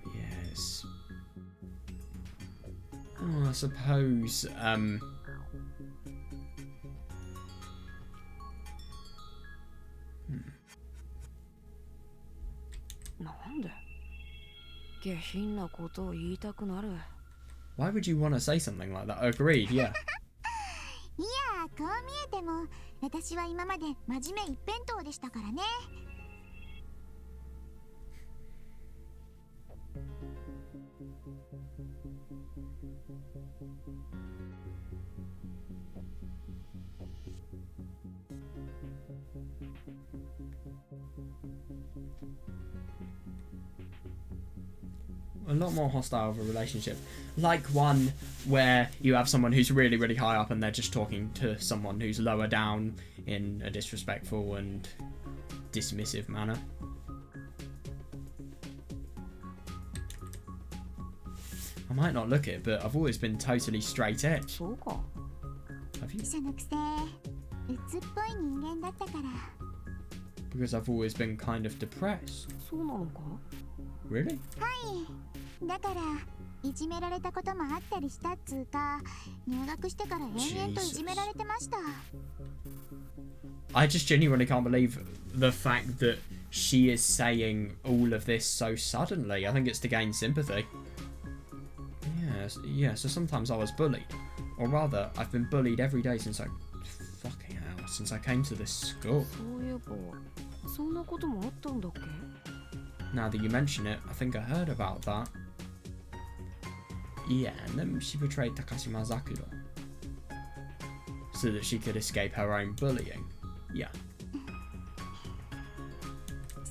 yes. Oh, I supposeなんで下品なことを言いたくなる。 Why would you want to say something like that? Agreed, yeah. いや、こう見えても私は今まで真面目一辺倒でしたからね。A lot more hostile of a relationship. Like one where you have someone who's really, really high up and they're just talking to someone who's lower down in a disrespectful and dismissive manner. I might not look it, but I've always been totally straight edge. そうか。 Have you? そのくせ、鬱っぽい人間だったから。Because I've always been kind of depressed. そうなのか？ は Really? い。だからいじめられたこともあったりしたっつうか、入学してから延々といじめられてました。I just genuinely can't believe the fact that she is saying all of this so suddenly. I think it's to gain sympathy. Yes, yeah, so sometimes I was bullied. Or rather, I've been bullied every day since I came to this school. そういえば、そんなこともあったんだっけ？ Now that you mention it, I think I heard about that. Yeah, and then she betrayed Takashima Zakuro so that she could escape her own bullying. Yeah.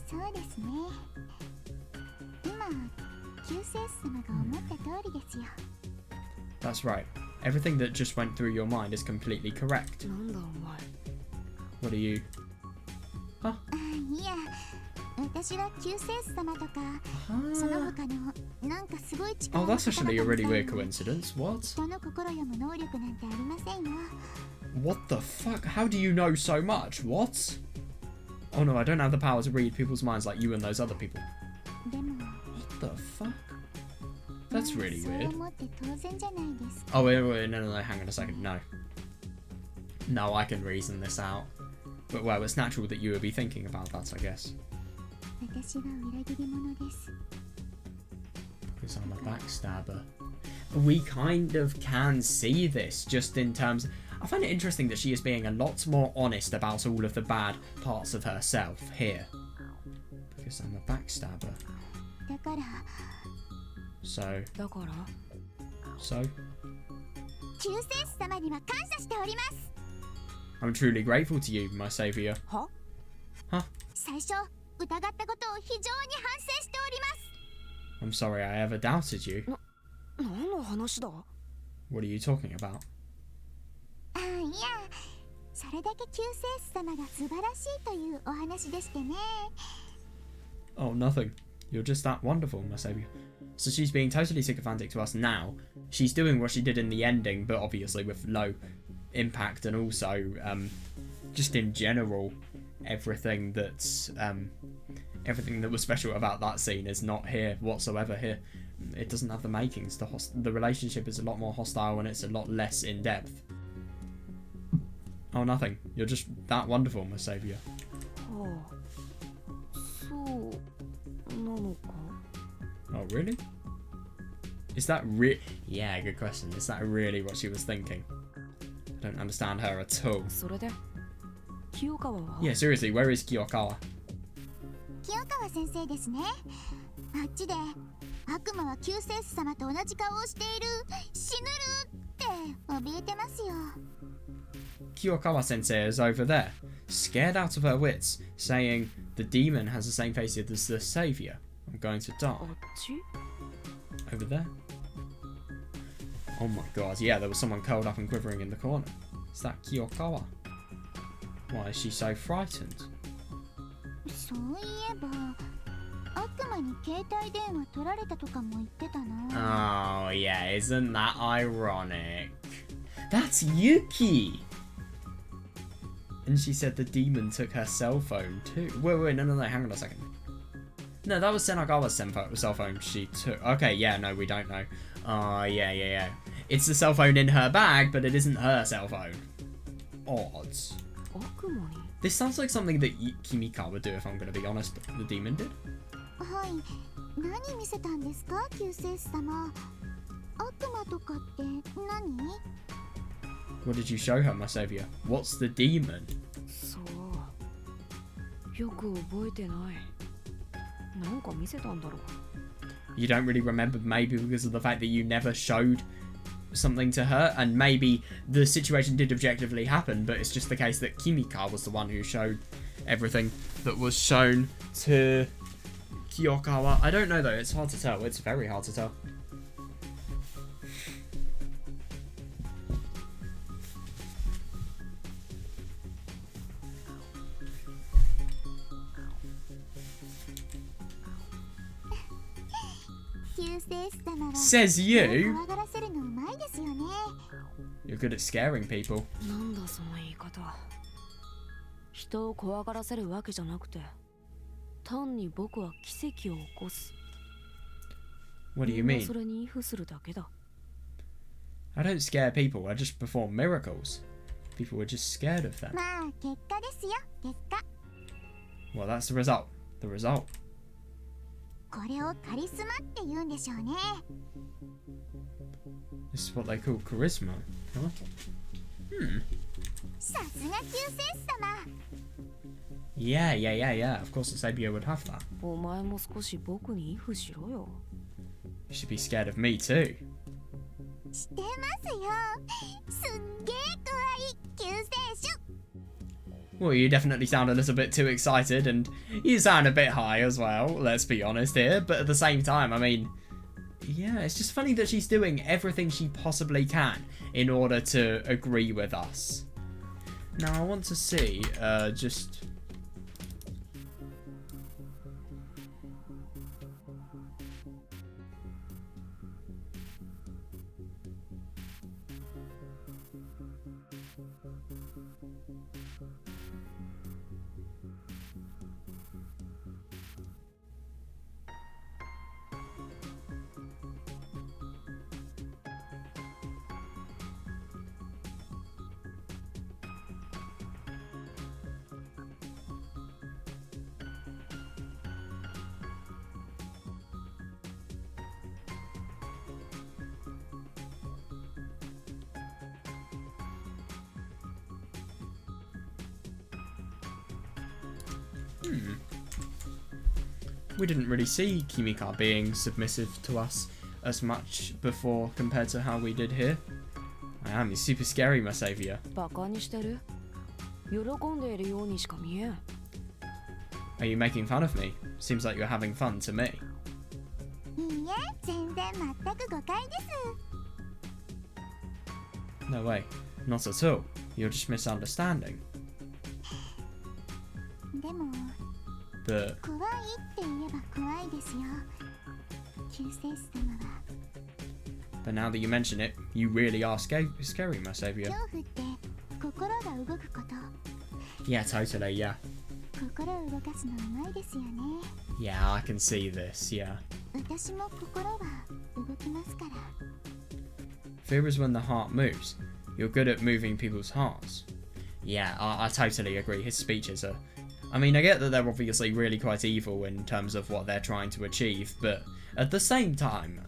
そうですね。今、救世主様が思った通りですよ。 That's right. Everything that just went through your mind is completely correct. なんだお前。 What are you? Huh? いや、私は救世主様とか、その他のなんかすごい力 Oh, の that's 方々 actually a みた really い weird な coincidence. What? 人の心読む能力なんてありませんよ。 What the fuck? How do you know so much? What? Oh no, I don't have the power to read people's minds like you and those other people. でも、 What the fuck? That's really そう weird. 思って当然じゃないですか。 Oh, wait, no, hang on a second. No. No, I can reason this out. But, well, it's natural that you would be thinking about that, I guess. 私は裏切り者です。 Because I'm a backstabber. We kind of can see this, just in terms... I find it interesting that she is being a lot more honest about all of the bad parts of herself here. Because I'm a backstabber. だから So, だから so, 救世主様には感謝しております。 I'm truly grateful to you, my saviour. は Huh? 最初疑ったことを非常に反省しております。 I'm sorry I ever doubted you. 何の話だ What are you talking about? あ、いや、それだけ救世主様が素晴らしいというお話でしてね。 Oh, nothing. You're just that wonderful, my saviour. So she's being totally sycophantic to us now. She's doing what she did in the ending, but obviously with low impact, and also just in general, everything that's everything that was special about that scene is not here whatsoever. Here, it doesn't have the makings. The relationship is a lot more hostile and it's a lot less in depth. Oh, nothing. You're just that wonderful, my saviour. はあそうなのか Oh, really? Is that Yeah, good question. Is that really what she was thinking? I don't understand her at all. それで清川は Yeah, seriously, where is Kiyokawa? 清川先生ですね。あっちで悪魔は救世主様と同じ顔をしている、死ぬるって怯えてますよ。 Kiyokawa sensei is over there, scared out of her wits, saying the demon has the same face as the saviour. I'm going to die. あっち Over there. Oh my god, yeah, there was someone curled up and quivering in the corner. Is that Kiyokawa? Why is she so frightened? そういえば悪魔に携帯電話取られたとかも言ってたな。 Oh, yeah, isn't that ironic? That's Yuki! And she said the demon took her cell phone too. Wait, no, hang on a second. No, that was Senagawa's cell phone she took. Okay, yeah, no, we don't know. Yeah. It's the cell phone in her bag, but it isn't her cell phone. Odd. 悪魔に This sounds like something that Kimika would do, if I'm going to be honest. The demon did. はい、何見せたんですか、救世主様。悪魔とかって何？ What did you show her, my saviour? What's the demon? そうよく覚えてないなんか見せたんだろう You don't really remember, maybe because of the fact that you never showed something to her, and maybe the situation did objectively happen, but it's just the case that Kimika was the one who showed everything that was shown to Kiyokawa. I don't know though, it's hard to tell. It's very hard to tell. Says you. You're good at scaring people. なんだその言い方人を怖がらせるわけじゃなくて単に僕は奇跡を起こす What do you みん mean? なそれに畏怖するだけだ I don't scare people, I just perform miracles. People were just scared of them. まあ結果ですよ、結果。 Well, that's the result. The result. これをカリスマって言うんでしょうね。 This is what they call charisma. Huh? さすが救世主様。 Yeah. Of course the Sabio would have that. お前も少し僕に畏怖しろよ You should be scared of me too. してますよ。すんげー怖い救世主。 Well, you definitely sound a little bit too excited, and you sound a bit high as well, let's be honest here, but at the same time, I mean, yeah, it's just funny that she's doing everything she possibly can in order to agree with us. Now, I want to see, just... We didn't really see Kimika being submissive to us as much before compared to how we did here. I am, he's super scary, my savior. バカにしてる？喜んでいるようにしか見えん。Are you making fun of me? Seems like you're having fun to me. いいえ、全然全く誤解です。 No way. Not at all. You're just misunderstanding. でも But 怖いって言えば怖いですよ。救世主様は but now that you mention it, you really are scary, my savior. 恐怖って心が動くこと。 Yeah, totally, yeah. 心を動かすのうまいですよね。 Yeah, I can see this, yeah. 私も心は動きますから。 Fear is when the heart moves. You're good at moving people's hearts. Yeah, I totally agree. His speeches are... I mean, I get that they're obviously really quite evil in terms of what they're trying to achieve, but at the same time...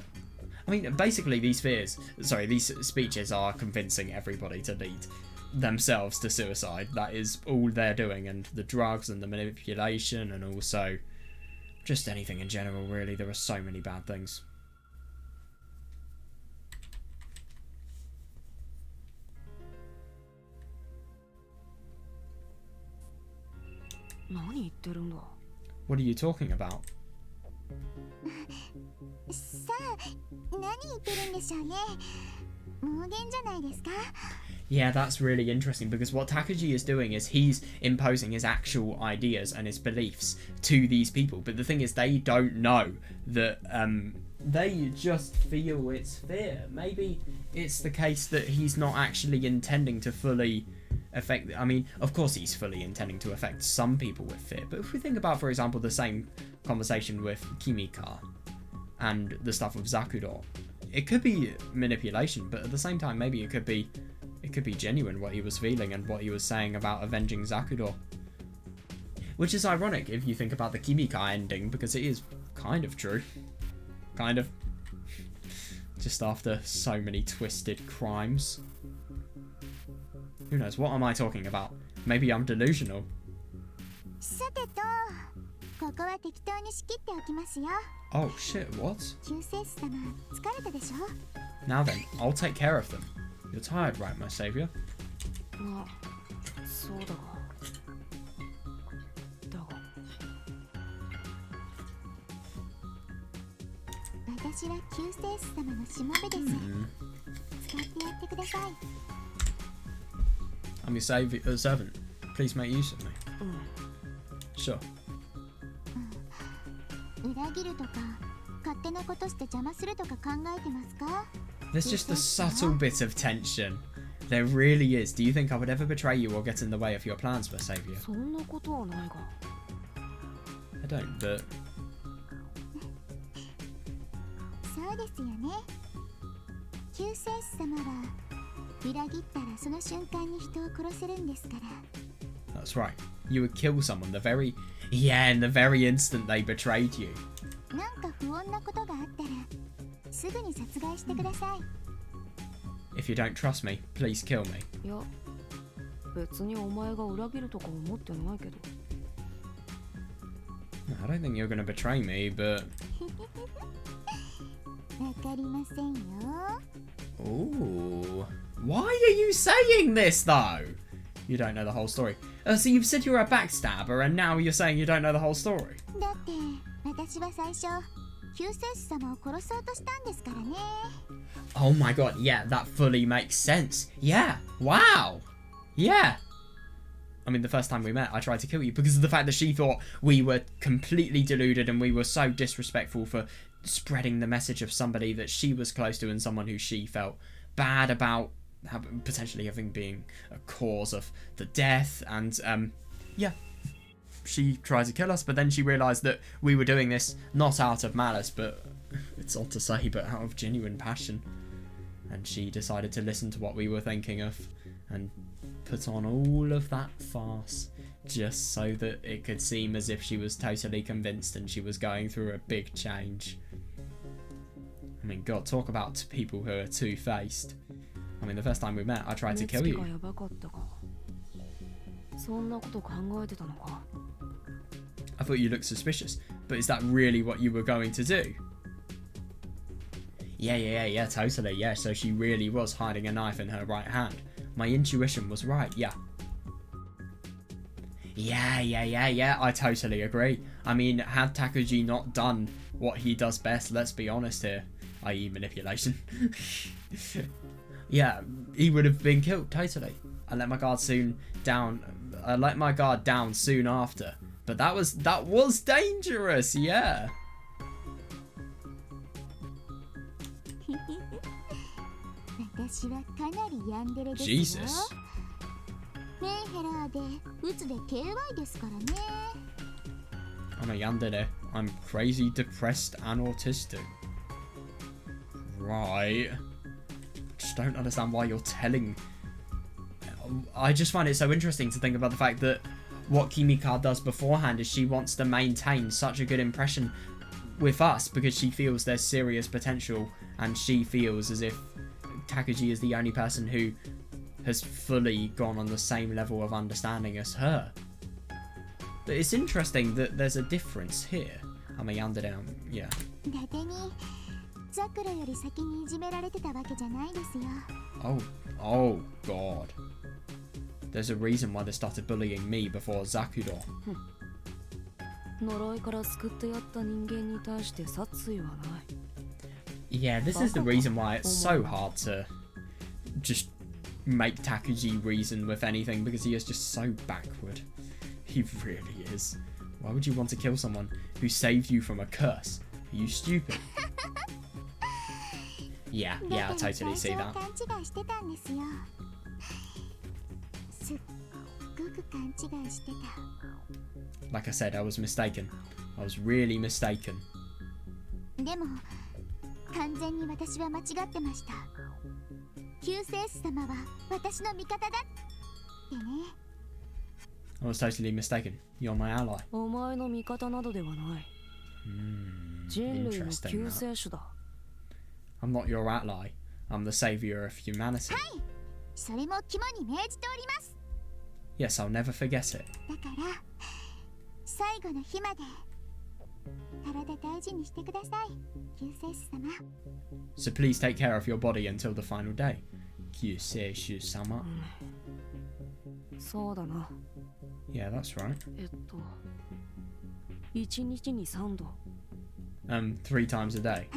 I mean, basically these speeches are convincing everybody to lead themselves to suicide. That is all they're doing, and the drugs and the manipulation and also just anything in general, really. There are so many bad things. What are you talking about? さあ、何言ってるんでしょうね。妄言じゃないですか。 Yeah, that's really interesting because what Takuji is doing is he's imposing his actual ideas and his beliefs to these people. But the thing is, they don't know that they just feel it's fear. Maybe it's the case that he's not actually intending to fully affect... I mean, of course he's fully intending to affect some people with fear. But if we think about, for example, the same conversation with Kimika and the stuff with Zakudo, it could be manipulation, but at the same time, maybe it could be genuine what he was feeling and what he was saying about avenging Zakudo. Which is ironic if you think about the Kimika ending, because it is kind of true. Kind of. Just after so many twisted crimes. Who knows, what am I talking about? Maybe I'm delusional. さてと、ここは適当に仕切っておきますよ。 Oh shit, what? 救世主様、疲れたでしょ? Now then, I'll take care of them. You're tired, right, my savior? まあ、そうだが。私は救世主様のしもべです。使ってやってください。 I'm your servant. Please make use of me. Sure. 裏切るとか、勝手なことして邪魔するとか考えてますか? There's just a subtle bit of tension. There really is. Do you think I would ever betray you or get in the way of your plans, my savior? そんなことはないが。I don't, but... そうですよね。救世主様は裏切ったらその瞬間に人を殺せるんですから。 That's right. You would kill someone the very... Yeah, in the very instant they betrayed you. なんか不穏なことがあったらすぐに殺害してください。 If you don't trust me, please kill me. いや、別にお前が裏切るとか思ってないけど。I don't think you're going to betray me, but... わかりませんよ。 Ooh. Why are you saying this, though? You don't know the whole story. So you've said you're a backstabber, and now you're saying you don't know the whole story. だって私は最初救世主様を殺そうとしたんですからね。 Oh my god, yeah, that fully makes sense. Yeah, wow. Yeah. I mean, the first time we met, I tried to kill you because of the fact that she thought we were completely deluded and we were so disrespectful for spreading the message of somebody that she was close to and someone who she felt bad about potentially having been a cause of the death. And, yeah. She tried to kill us, but then she realised that we were doing this not out of malice, but it's odd to say, but out of genuine passion. And she decided to listen to what we were thinking of and put on all of that farce just so that it could seem as if she was totally convinced and she was going through a big change. I mean, God, talk about people who are two-faced. I mean, the first time we met, I tried to kill you. そんなこと考えてたのか。thought you looked suspicious. But is that really what you were going to do? Yeah, totally. Yeah, so she really was hiding a knife in her right hand. My intuition was right, yeah. Yeah, I totally agree. I mean, had Takuji not done what he does best, let's be honest here, i.e. manipulation, yeah, he would have been killed, totally. I let my guard down soon after. But that was dangerous, yeah. Jesus. I'm a yandere. I'm crazy, depressed, and autistic. Right. Just don't understand why you're telling. I just find it so interesting to think about the fact that what Kimika does beforehand is she wants to maintain such a good impression with us because she feels there's serious potential, and she feels as if Takuji is the only person who has fully gone on the same level of understanding as her. But it's interesting that there's a difference here. I mean, yandere, yeah. Oh god. There's a reason why they started bullying me before Zakuro. Yeah, this is the reason why it's so hard to just make Takuji reason with anything, because he is just so backward. He really is. Why would you want to kill someone who saved you from a curse? Are you stupid? Yeah, I totally see that. Like I said, I was mistaken. I was really mistaken. I was totally mistaken. You're my ally. Interesting that. I'm not your ally. I'm the savior of humanity. Yes, I'll never forget it. So please take care of your body until the final day. Kyuseishu-sama. Yeah, that's right. 3 times a day.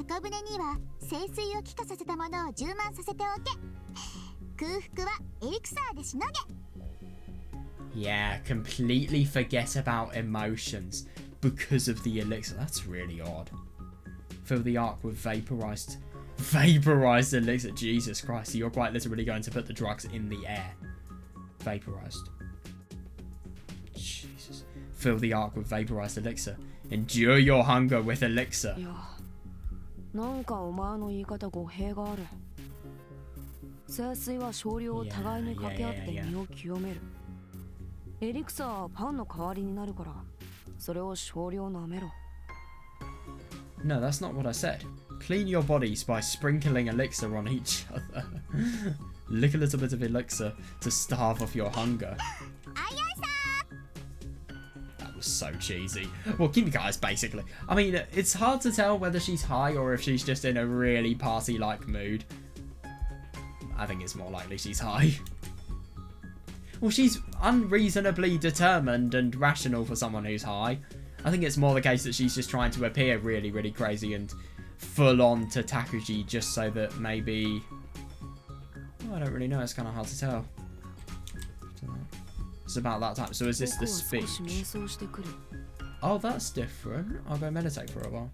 Yeah, completely forget about emotions because of the elixir. That's really odd. Fill the arc with vaporized elixir. Jesus Christ, you're quite literally going to put the drugs in the air. Vaporized. Jesus. Fill the arc with vaporized elixir. Endure your hunger with elixir. No, that's not what I said. Clean your bodies by sprinkling elixir on each other. Lick a little bit of elixir to starve off your hunger. That was so cheesy. Well, Kimika is basically... I mean, it's hard to tell whether she's high or if she's just in a really party-like mood. I think it's more likely she's high. Well, she's unreasonably determined and rational for someone who's high. I think it's more the case that she's just trying to appear really, really crazy and full on to Takuji just so that maybe... Oh, I don't really know. It's kind of hard to tell. It's about that time. So is this the speech? Oh, that's different. I'll go meditate for a while.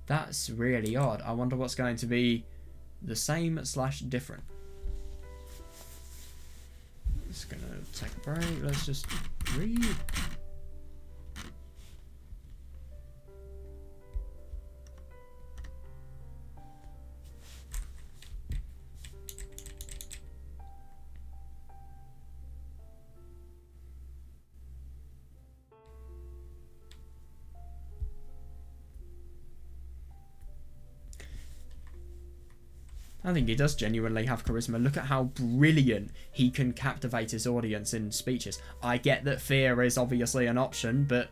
That's really odd. I wonder what's going to be the same / different. Just gonna take a break. Let's just read. I think he does genuinely have charisma. Look at how brilliant he can captivate his audience in speeches. I get that fear is obviously an option, but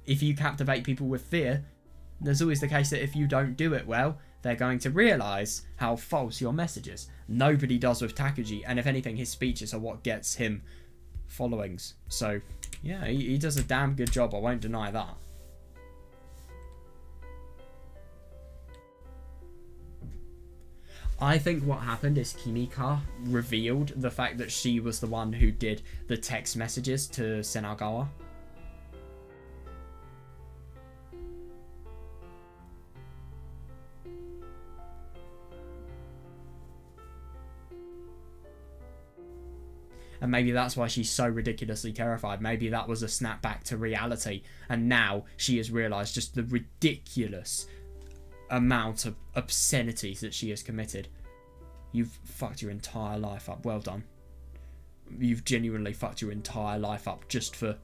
if you captivate people with fear, there's always the case that if you don't do it well, they're going to realise how false your message is. Nobody does with Takuji, and if anything, his speeches are what gets him followings. So, yeah, he does a damn good job, I won't deny that. I think what happened is Kimika revealed the fact that she was the one who did the text messages to Senagawa. And maybe that's why she's so ridiculously terrified. Maybe that was a snap back to reality. And now she has realised just the ridiculous amount of obscenities that she has committed. You've fucked your entire life up. Well done. You've genuinely fucked your entire life up just for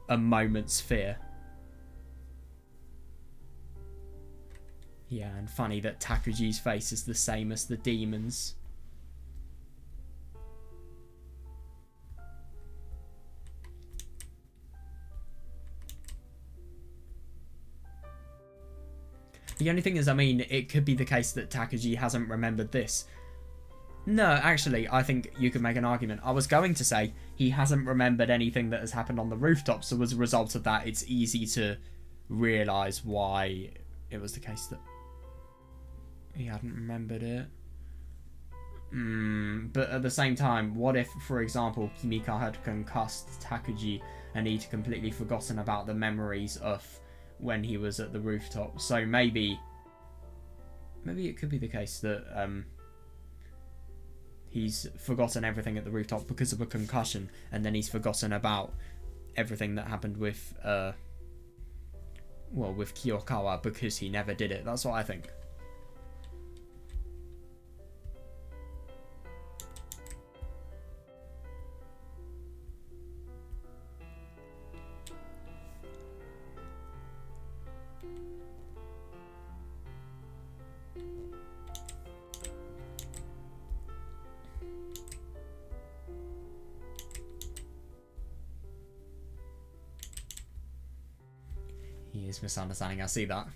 a moment's fear. Yeah, and funny that Takuji's face is the same as the demon's. The only thing is, I mean, it could be the case that Takuji hasn't remembered this. No, actually, I think you could make an argument. I was going to say he hasn't remembered anything that has happened on the rooftop, so as a result of that, it's easy to realise why it was the case that he hadn't remembered it. But at the same time, what if, for example, Kimika had concussed Takuji and he'd completely forgotten about the memories of when he was at the rooftop? So maybe it could be the case that he's forgotten everything at the rooftop because of a concussion, and then he's forgotten about everything that happened with with Kiyokawa because he never did it. That's what I think. He is misunderstanding, I see that.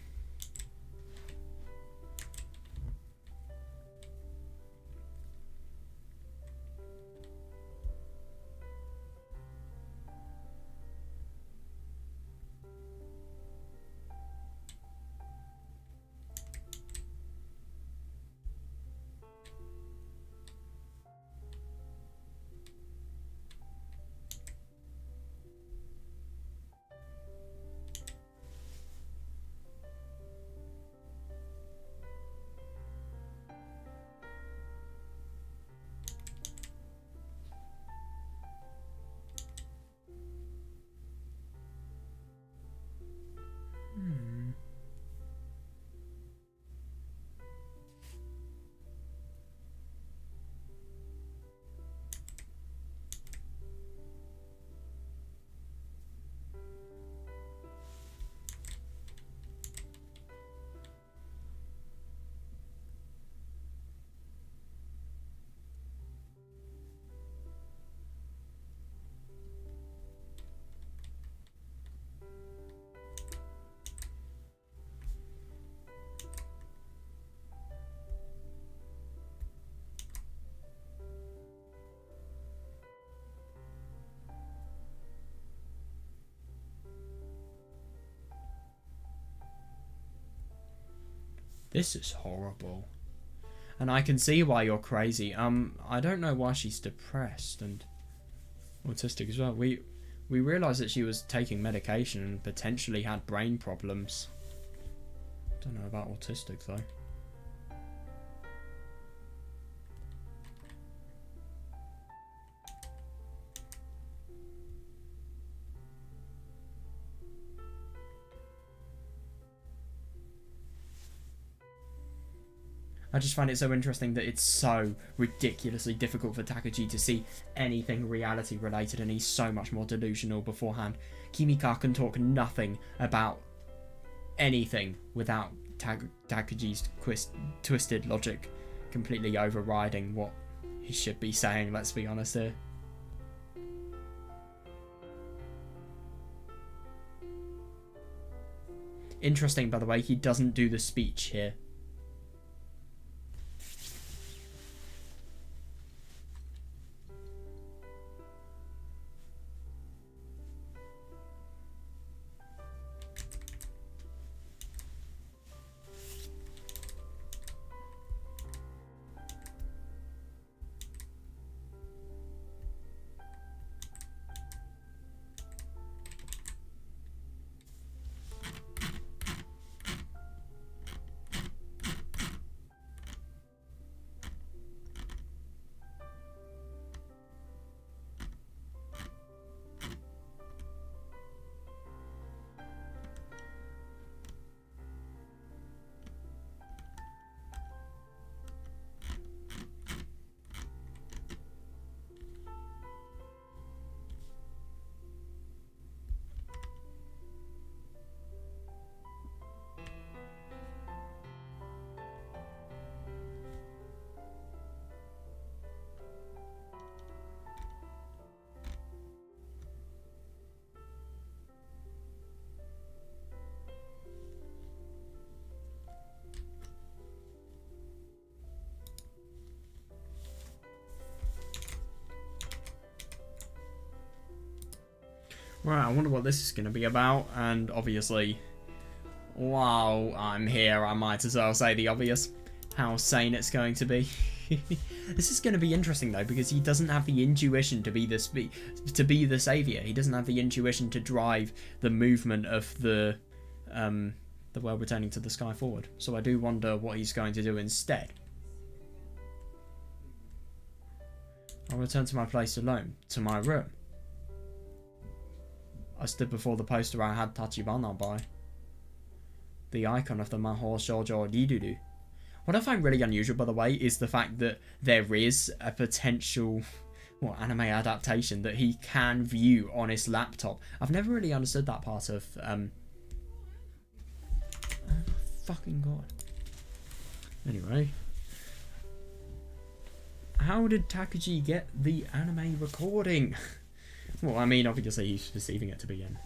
This is horrible. And I can see why you're crazy. I don't know why she's depressed and autistic as well. We realised that she was taking medication and potentially had brain problems. Don't know about autistic though. I just find it so interesting that it's so ridiculously difficult for Takuji to see anything reality related, and he's so much more delusional beforehand. Kimika can talk nothing about anything without Takuji's twisted logic completely overriding what he should be saying, let's be honest here. Interesting, by the way, he doesn't do the speech here. Right, I wonder what this is going to be about, and obviously, while I'm here, I might as well say the obvious, how sane it's going to be. This is going to be interesting though, because he doesn't have the intuition to be the savior. He doesn't have the intuition to drive the movement of the world returning to the sky forward. So I do wonder what he's going to do instead. I'll return to my place alone, to my room. I stood before the poster I had Tachibana by. The icon of the Mahou Shoujo Rirudu. What I find really unusual, by the way, is the fact that there is a potential anime adaptation that he can view on his laptop. I've never really understood that part of... oh fucking god. Anyway. How did Takuji get the anime recording? Well, I mean, obviously he's perceiving it to be an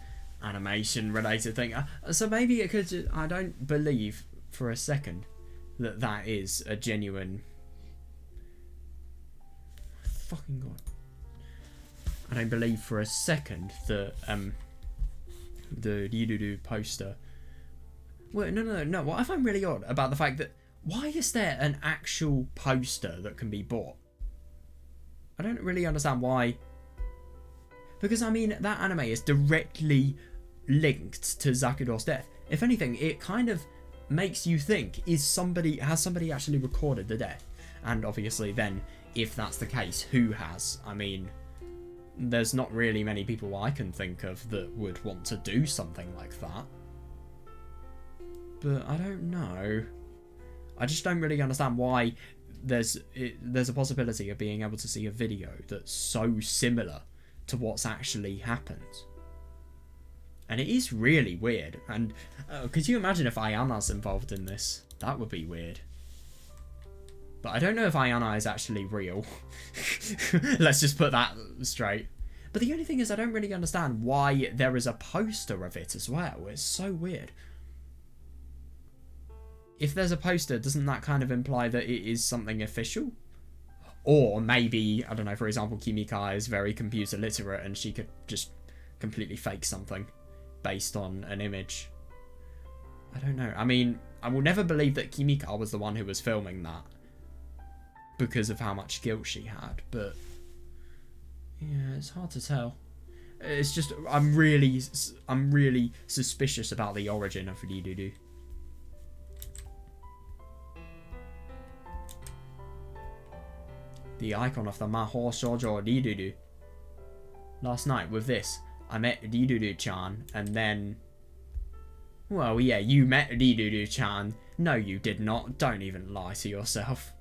animation-related thing. So maybe it could... I don't believe for a second that that is a genuine... Fucking god. I don't believe for a second that the Rirudu poster... Well, no. What I find really odd about the fact that... Why is there an actual poster that can be bought? I don't really understand why... Because, I mean, that anime is directly linked to Zakudo's death. If anything, it kind of makes you think, has somebody actually recorded the death? And obviously then, if that's the case, who has? I mean, there's not really many people I can think of that would want to do something like that. But I don't know. I just don't really understand why there's a possibility of being able to see a video that's so similar to what's actually happened. And it is really weird. And could you imagine if Ayana's involved in this? That would be weird. But I don't know if Ayana is actually real. Let's just put that straight. But the only thing is, I don't really understand why there is a poster of it as well. It's so weird. If there's a poster, doesn't that kind of imply that it is something official? Or maybe, I don't know, for example, Kimika is very computer literate and she could just completely fake something based on an image. I don't know. I mean, I will never believe that Kimika was the one who was filming that because of how much guilt she had, but yeah, it's hard to tell. It's just, I'm really suspicious about the origin of Rirudu. The icon of the Mahou Shoujo Rirudu. Last night with this, I met Rirudu-chan and then... Well, yeah, you met Rirudu-chan. No, you did not. Don't even lie to yourself.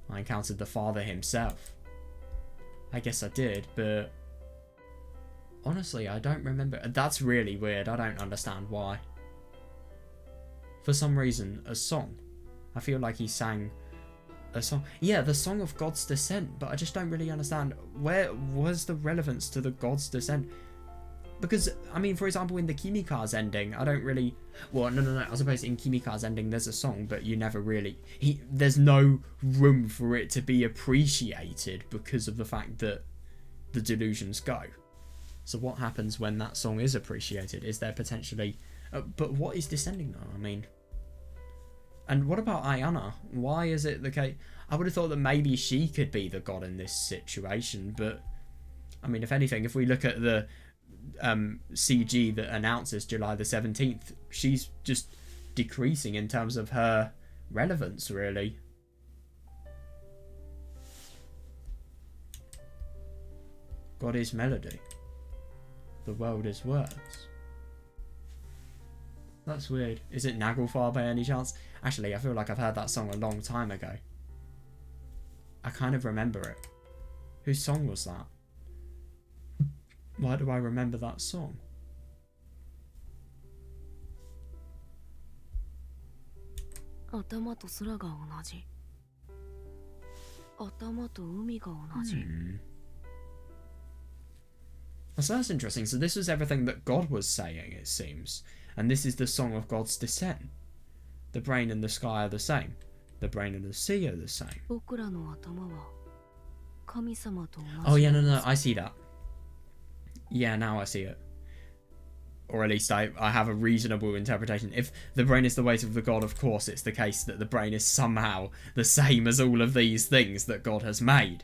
I encountered the father himself. I guess I did, but... Honestly, I don't remember. That's really weird. I don't understand why. For some reason, a song I feel like he sang a song. Yeah, the Song of God's Descent, but I just don't really understand where was the relevance to the God's Descent. Because, I mean, for example, in the Kimika's ending, I don't really... Well, no. I suppose in Kimika's ending there's a song, but you never really... There's no room for it to be appreciated because of the fact that the delusions go. So what happens when that song is appreciated? Is there potentially... but what is descending though? I mean... And what about Ayana? Why is it the case? I would have thought that maybe she could be the god in this situation, but... I mean, if anything, if we look at the... CG that announces July the 17th, she's just decreasing in terms of her relevance, really. God is melody. The world is words. That's weird. Is it Naglfar by any chance? Actually, I feel like I've heard that song a long time ago. I kind of remember it. Whose song was that? Why do I remember that song? So that's interesting. So this was everything that God was saying, it seems. And this is the Song of God's Descent. The brain and the sky are the same. The brain and the sea are the same. Oh yeah, no, I see that. Yeah, now I see it. Or at least I have a reasonable interpretation. If the brain is the weight of the god, of course it's the case that the brain is somehow the same as all of these things that God has made.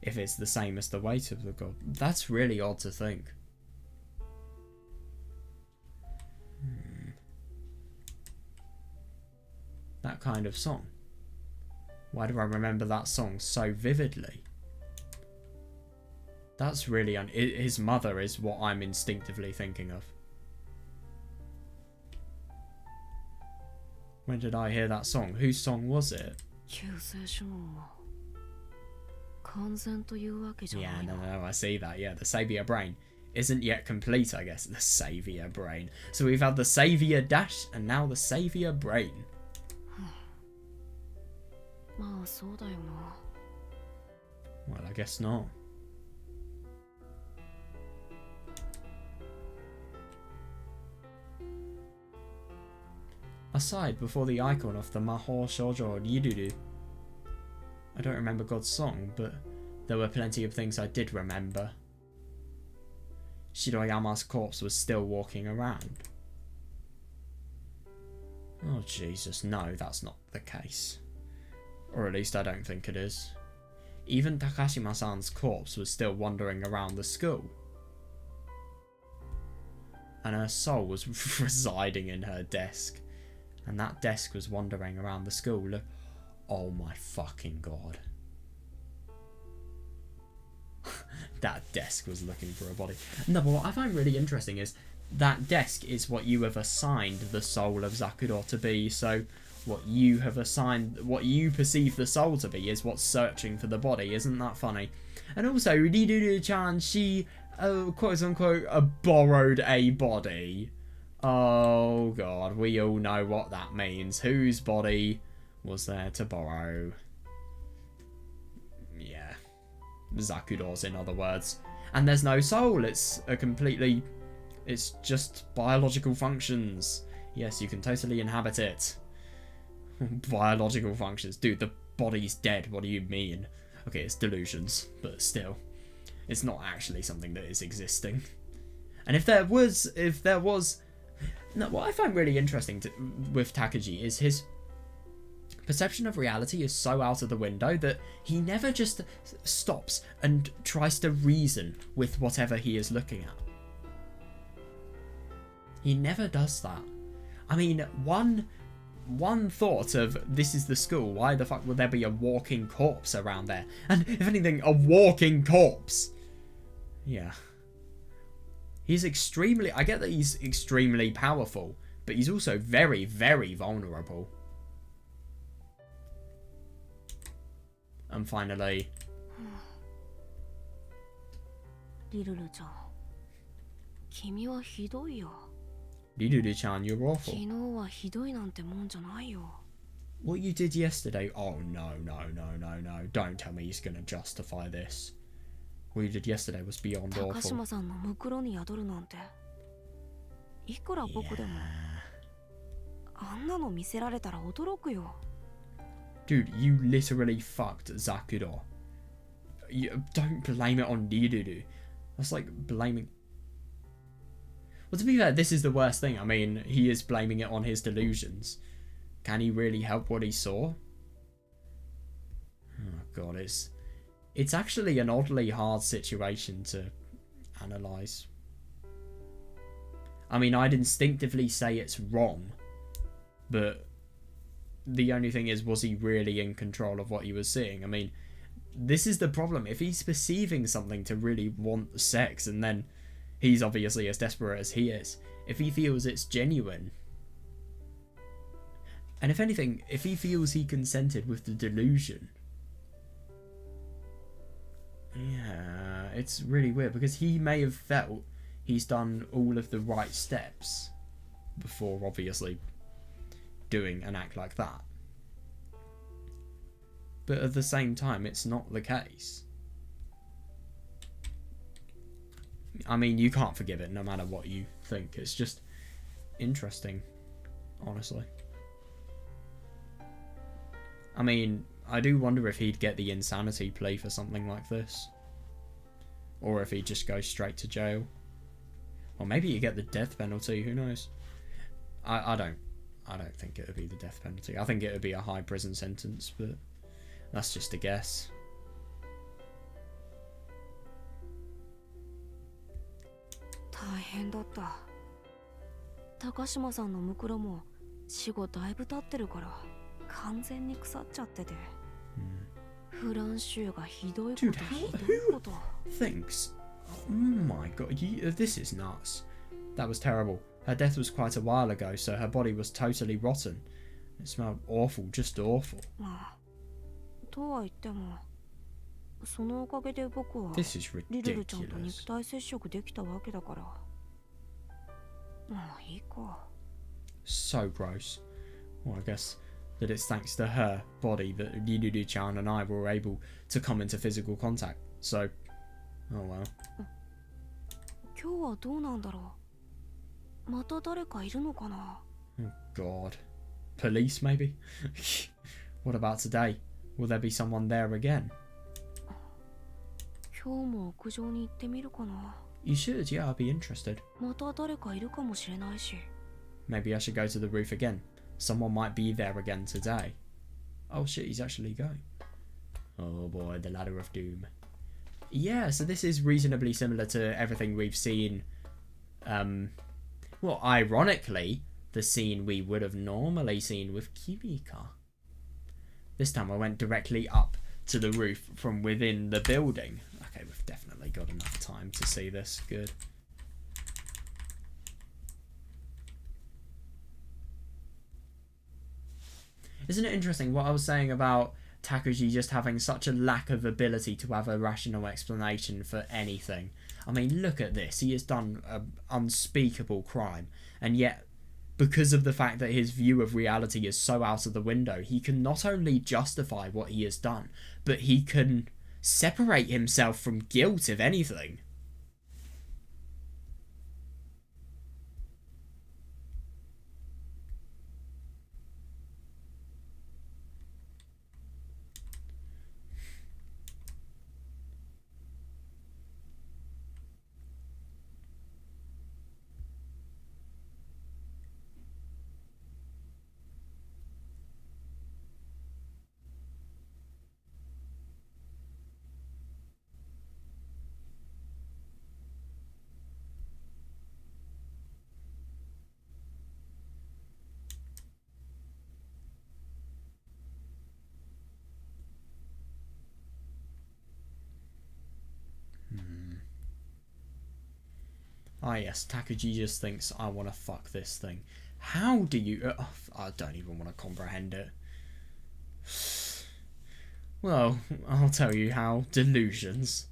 If it's the same as the weight of the god. That's really odd to think. That kind of song. Why do I remember that song so vividly? That's really... his mother is what I'm instinctively thinking of. When did I hear that song? Whose song was it? Yeah, no, I see that. Yeah, the Saviour Brain isn't yet complete, I guess. The Saviour Brain. So we've had the Saviour Dash and now the Saviour Brain. Well, I guess not. Aside before the icon of the Mahou Shoujo Ryururu. I don't remember God's song, but there were plenty of things I did remember. Shiroyama's corpse was still walking around. Oh Jesus, no, that's not the case. Or at least I don't think it is. Even Takashima-san's corpse was still wandering around the school. And her soul was residing in her desk. And that desk was wandering around the school. Look. Oh my fucking god. That desk was looking for a body. No, but what I find really interesting is that desk is what you have assigned the soul of Zakuro to be. So what you have assigned, what you perceive the soul to be is what's searching for the body. Isn't that funny? And also, Riduru-chan, she, quote unquote, borrowed a body. Oh god, we all know what that means. Whose body was there to borrow? Yeah. Zakudo's, in other words. And there's no soul, it's just biological functions. Yes, you can totally inhabit it. Biological functions. Dude, the body's dead, what do you mean? Okay, it's delusions, but still. It's not actually something that is existing. And if there was... No, what I find really interesting with Takagi is his perception of reality is so out of the window that he never just stops and tries to reason with whatever he is looking at. He never does that. I mean, one thought of, this is the school, why the fuck would there be a walking corpse around there? And if anything, a walking corpse! Yeah. He's extremely... I get that he's extremely powerful, but he's also very, very vulnerable. And finally... Riruru-chan, 君はひどいよ。 Riruru-chan, you're awful. 昨日はひどいなんてもんじゃないよ。What you did yesterday... Oh, no. Don't tell me he's going to justify this. What you did yesterday was beyond 高 awful. 島さんのムクロに宿るなんていくら僕でも Yeah. あんなの見せられたら驚くよ Dude, you literally fucked Zakuro. Don't blame it on Niruru. That's like blaming... Well, to be fair, this is the worst thing. I mean, he is blaming it on his delusions. Can he really help what he saw? Oh god, it's actually an oddly hard situation to analyse. I mean, I'd instinctively say it's wrong, but the only thing is, was he really in control of what he was seeing? I mean, this is the problem. If he's perceiving something to really want sex, and then he's obviously as desperate as he is, if he feels it's genuine, and if anything, if he feels he consented with the delusion, yeah, it's really weird, because he may have felt he's done all of the right steps before obviously doing an act like that. But at the same time, it's not the case. I mean, you can't forgive it no matter what you think. It's just interesting, honestly. I mean, I do wonder if he'd get the insanity plea for something like this. Or if he'd just go straight to jail. Or maybe he'd get the death penalty, who knows? I don't think it would be the death penalty. I think it would be a high prison sentence, but that's just a guess.高島さんのムクロも死後だいぶ経ってるから完全に腐っちゃってて。フランシュがひどいことひどいこと。Thanks. Oh my god, this is nuts. That was terrible. Her death was quite a while ago, so her body was totally rotten. It smelled awful, just awful. まあ、とは言っても、そのおかげで僕は This is リルルちゃんと ridiculous. 肉体接触できたわけだから。まあいいか。So gross. Well, I guess that it's thanks to her body that Riruru-chan and I were able to come into physical contact. So, oh well. 今日はどうなんだろう。また誰かいるのかな。Oh god. Police, maybe? What about today? Will there be someone there again? 今日も屋上に行ってみるかな。You should, yeah, I'd be interested. また誰かいるかもしれないし。Maybe I should go to the roof again. Someone might be there again today. Oh shit, he's actually going. Oh boy, the ladder of doom. Yeah, so this is reasonably similar to everything we've seen. Well, ironically, the scene we would have normally seen with Kimika. This time I went directly up to the roof from within the building. Okay, we've definitely got enough time to see this. Good. Isn't it interesting what I was saying about Takuji just having such a lack of ability to have a rational explanation for anything? I mean, look at this. He has done an unspeakable crime, and yet, because of the fact that his view of reality is so out of the window, he can not only justify what he has done, but he can separate himself from guilt, if anything. Ah yes, Takuji just thinks, I want to fuck this thing. How do you... I don't even want to comprehend it. Well, I'll tell you how. Delusions.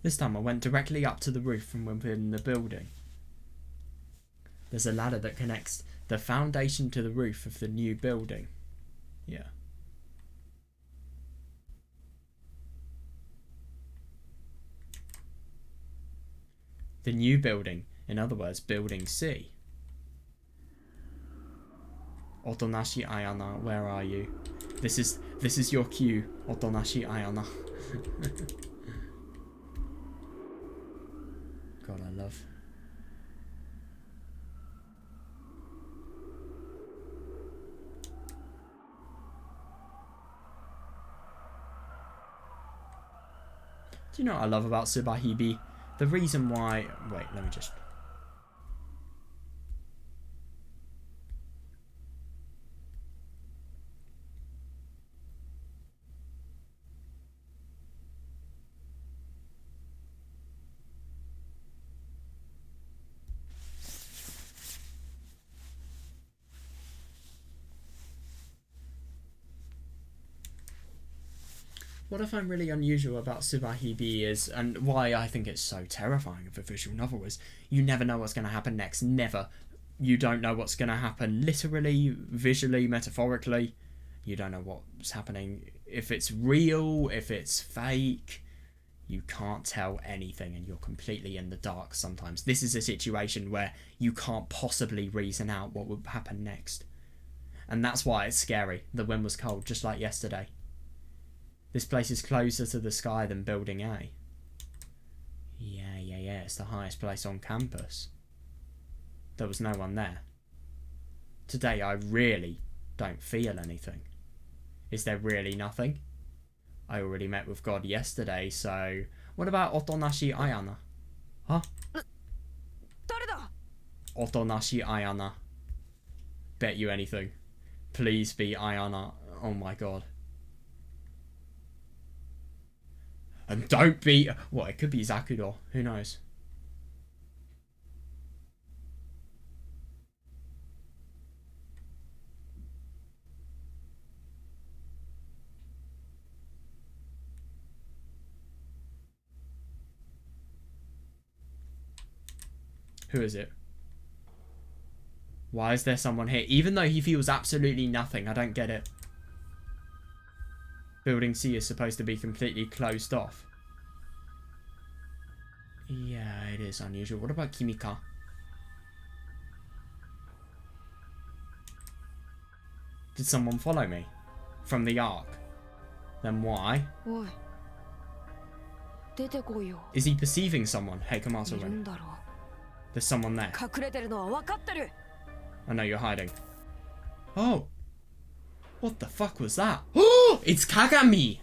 This time I went directly up to the roof from within the building. There's a ladder that connects the foundation to the roof of the new building. Yeah. The new building, in other words, building C. Otonashi Ayana, where are you? This is your cue, Otonashi Ayana. God, I love. Do you know what I love about Subarashiki Hibi? The reason why... Wait, let me just... What I find really unusual about Subarashiki Hibi is, and why I think it's so terrifying of a visual novel, is you never know what's going to happen next. Never. You don't know what's going to happen literally, visually, metaphorically. You don't know what's happening. If it's real, if it's fake, you can't tell anything and you're completely in the dark sometimes. This is a situation where you can't possibly reason out what will happen next. And that's why it's scary. The wind was cold, just like yesterday. This place is closer to the sky than Building A. Yeah, it's the highest place on campus. There was no one there. Today I really don't feel anything. Is there really nothing? I already met with God yesterday, so... What about Otonashi Ayana? Huh? Otonashi Ayana. Bet you anything. Please be Ayana. Oh my god. And don't be... What, it could be Zakuro. Who knows? Who is it? Why is there someone here? Even though he feels absolutely nothing. I don't get it. Building C is supposed to be completely closed off. Yeah, it is unusual. What about Kimika? Did someone follow me? From the arc? Then why? Is he perceiving someone? Hey, come on, Sylvain. There's someone there. I know you're hiding. Oh! What the fuck was that? Oh! It's Kagami!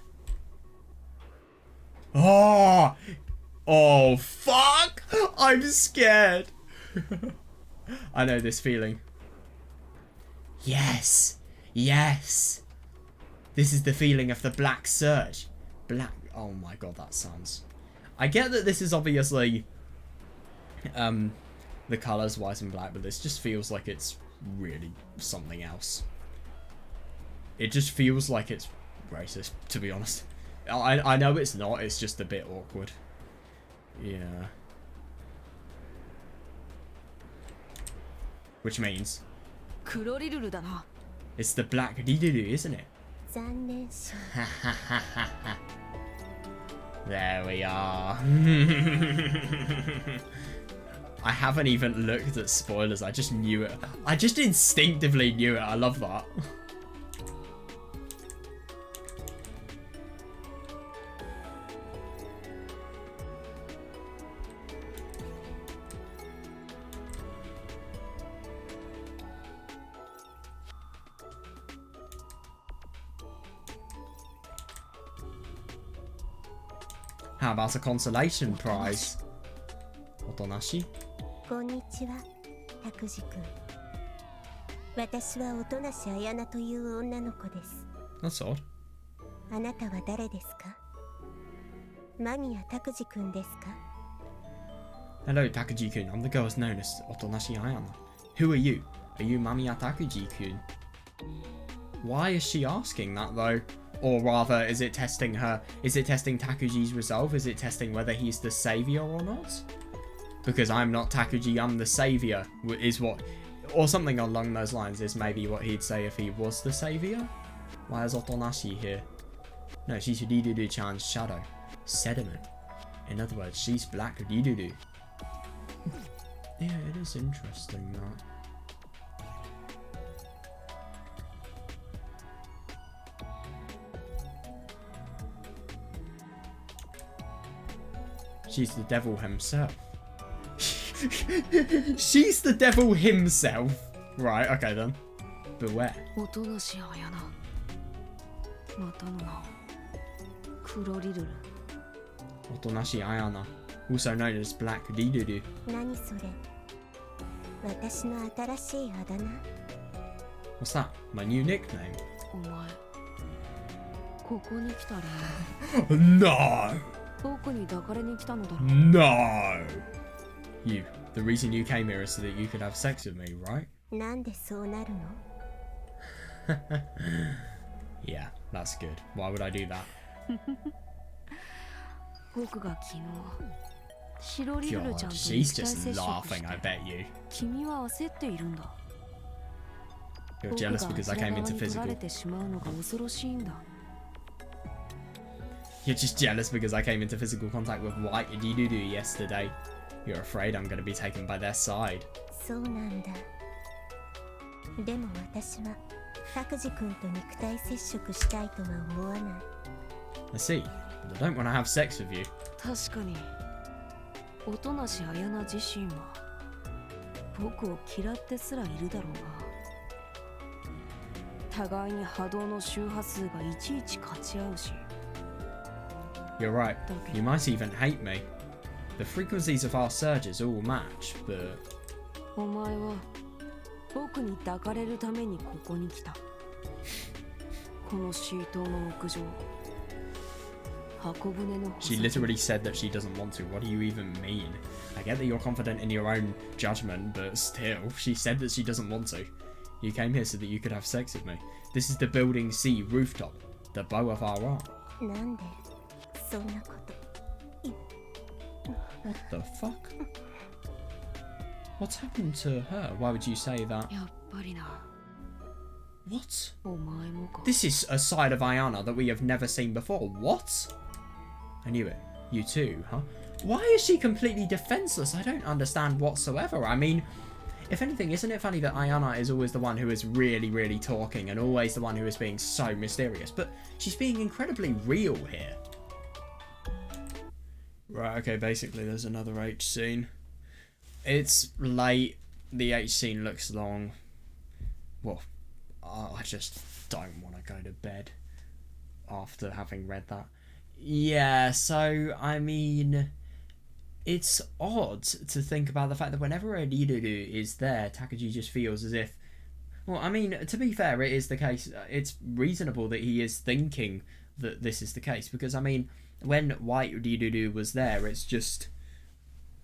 Oh! Oh, fuck! I'm scared! I know this feeling. Yes! Yes! This is the feeling of the Black Surge. Black... Oh my god, that sounds... I get that this is obviously... the colours white and black, but this just feels like it's really something else. It just feels like it's racist, to be honest. I know it's not, it's just a bit awkward. Yeah. Which means... It's the black Riruru, isn't it? There we are. I haven't even looked at spoilers, I just knew it. I just instinctively knew it, I love that. How about a consolation prize? Otonashi? こんにちは、拓司君。私は音無彩菜という女の子です。That's odd. あなたは誰ですか？間宮拓司君ですか？ Hello, Takuji-kun. I'm the girl who's known as Otonashi Ayana. Who are you? Are you Mamiya Takuji-kun? Why is she asking that, though? Or rather, is it testing her? Is it testing Takuji's resolve? Is it testing whether he's the savior or not? Because I'm not Takuji, I'm the savior, is what... Or something along those lines is maybe what he'd say if he was the savior. Why is Otonashi here? No, she's Ridudu-chan's shadow. Sediment. In other words, she's Black Ridudu. Yeah, it is interesting, that. She's the devil himself. She's the devil himself. Right, okay then. Beware. Otonashi Ayana, also known as Black Ridudu. 何それ私の新しいあだ名 What's that? My new nickname? お前ここに来た理 No! 由僕に抱かれに来たのだろ No! You. The reason you came here is so that you could have sex with me, right? なんでそうなるの Yeah, that's good. Why would I do that? 僕が昨日白リルルちゃん God, と she's 肉体 just 接触 laughing, し I て bet you. 君は焦っているんだ You're 僕 jealous が because あ I ちら came 側 into に取られ physical. てしまうのが恐ろしいんだ You're just jealous because I came into physical contact with White Ridudu yesterday. You're afraid I'm going to be taken by their side. そうなんだでも私は拓司君と肉体接触したいとは思わない I see, but I don't want to have sex with you. 確かに音無し綾菜自身は僕を嫌ってすらいるだろうが互いに波動の周波数がいちいち勝ち合うし You're right, you might even hate me. The frequencies of our surges all match, but... お前は僕に抱かれるためにここに来たこのシートの屋上箱舟の She literally said that she doesn't want to. What do you even mean? I get that you're confident in your own judgment, but still, she said that she doesn't want to. You came here so that you could have sex with me. This is the Building C rooftop, the bow of our arm. なんでそんなこと What the fuck? What's happened to her? Why would you say that? やっぱりな What? お前もか This is a side of Ayana that we have never seen before. What? I knew it. You too, huh? Why is she completely defenseless? I don't understand whatsoever. I mean, if anything, isn't it funny that Ayana is always the one who is really, really talking and always the one who is being so mysterious? But she's being incredibly real here. Right, okay, basically there's another H scene. It's late. The H scene looks long. Well, I just don't want to go to bed after having read that. Yeah, so, I mean, it's odd to think about the fact that whenever a Ridudu is there, Takuji just feels as if... Well, I mean, to be fair, it is the case. It's reasonable that he is thinking that this is the case, because, I mean, when White Ridudu was there, it's just...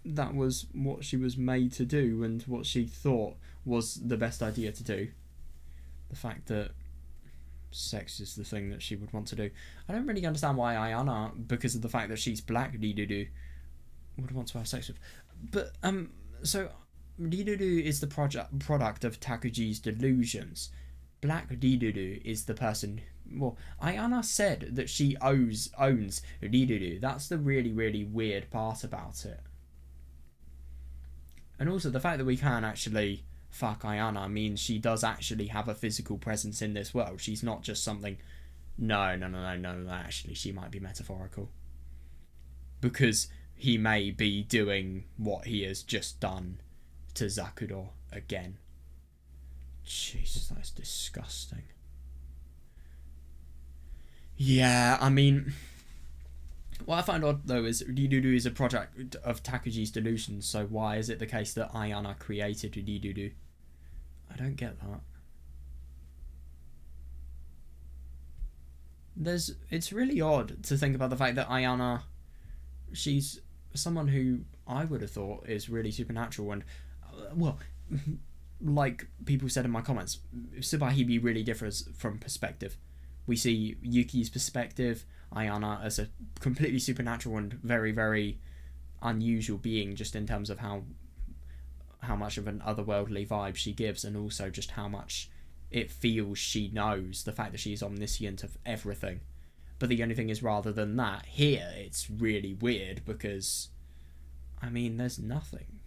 That was what she was made to do and what she thought was the best idea to do. The fact that sex is the thing that she would want to do. I don't really understand why Ayana, because of the fact that she's Black Ridudu, would want to have sex with. But, so, Ridudu is the product of Takuji's delusions. Black Ridudu is the person... Well, Ayana said that she owns Ridudu. That's the really, really weird part about it. And also, the fact that we can actually fuck Ayana means she does actually have a physical presence in this world. She's not just something... No, actually, she might be metaphorical. Because he may be doing what he has just done to Zakuro again. Jesus, that's disgusting. Yeah, I mean... What I find odd, though, is Ridudu is a product of Takuji's delusions, so why is it the case that Ayana created Ridudu? I don't get that. It's really odd to think about the fact that Ayana, she's someone who I would have thought is really supernatural, and, well, like people said in my comments, Subarashiki Hibi really differs from perspective. We see Yuki's perspective, Ayana as a completely supernatural and very, very unusual being, just in terms of how much of an otherworldly vibe she gives, and also just how much it feels she knows, the fact that she's omniscient of everything. But the only thing is, rather than that, here it's really weird because, I mean, there's nothing.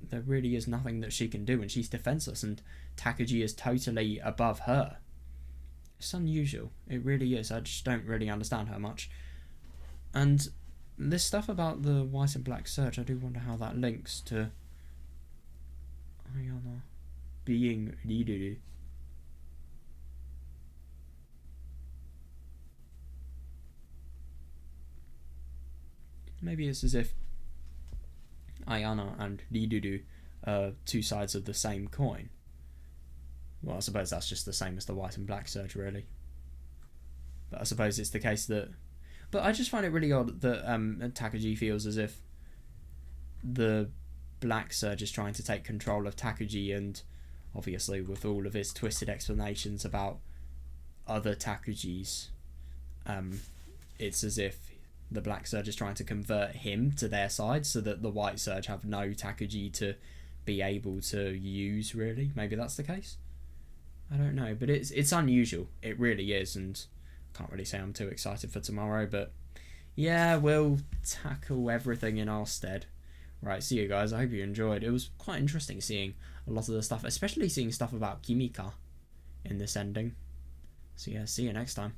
There really is nothing that she can do, and she's defenseless, and Takagi is totally above her. It's unusual. It really is. I just don't really understand her much. And this stuff about the white and black surge, I do wonder how that links to Ayana being Riduru. Maybe it's as if Ayana and Riduru are two sides of the same coin. Well, I suppose that's just the same as the white and black surge, really. But I suppose it's the case that... But I just find it really odd that Takagi feels as if the black surge is trying to take control of Takagi, and obviously with all of his twisted explanations about other Takagis, it's as if the black surge is trying to convert him to their side so that the white surge have no Takagi to be able to use, really. Maybe that's the case? I don't know, but it's unusual. It really is, and can't really say I'm too excited for tomorrow, but yeah, we'll tackle everything in our stead. Right, see you guys. I hope you enjoyed. It was quite interesting seeing a lot of the stuff, especially seeing stuff about Kimika in this ending. So yeah, see you next time.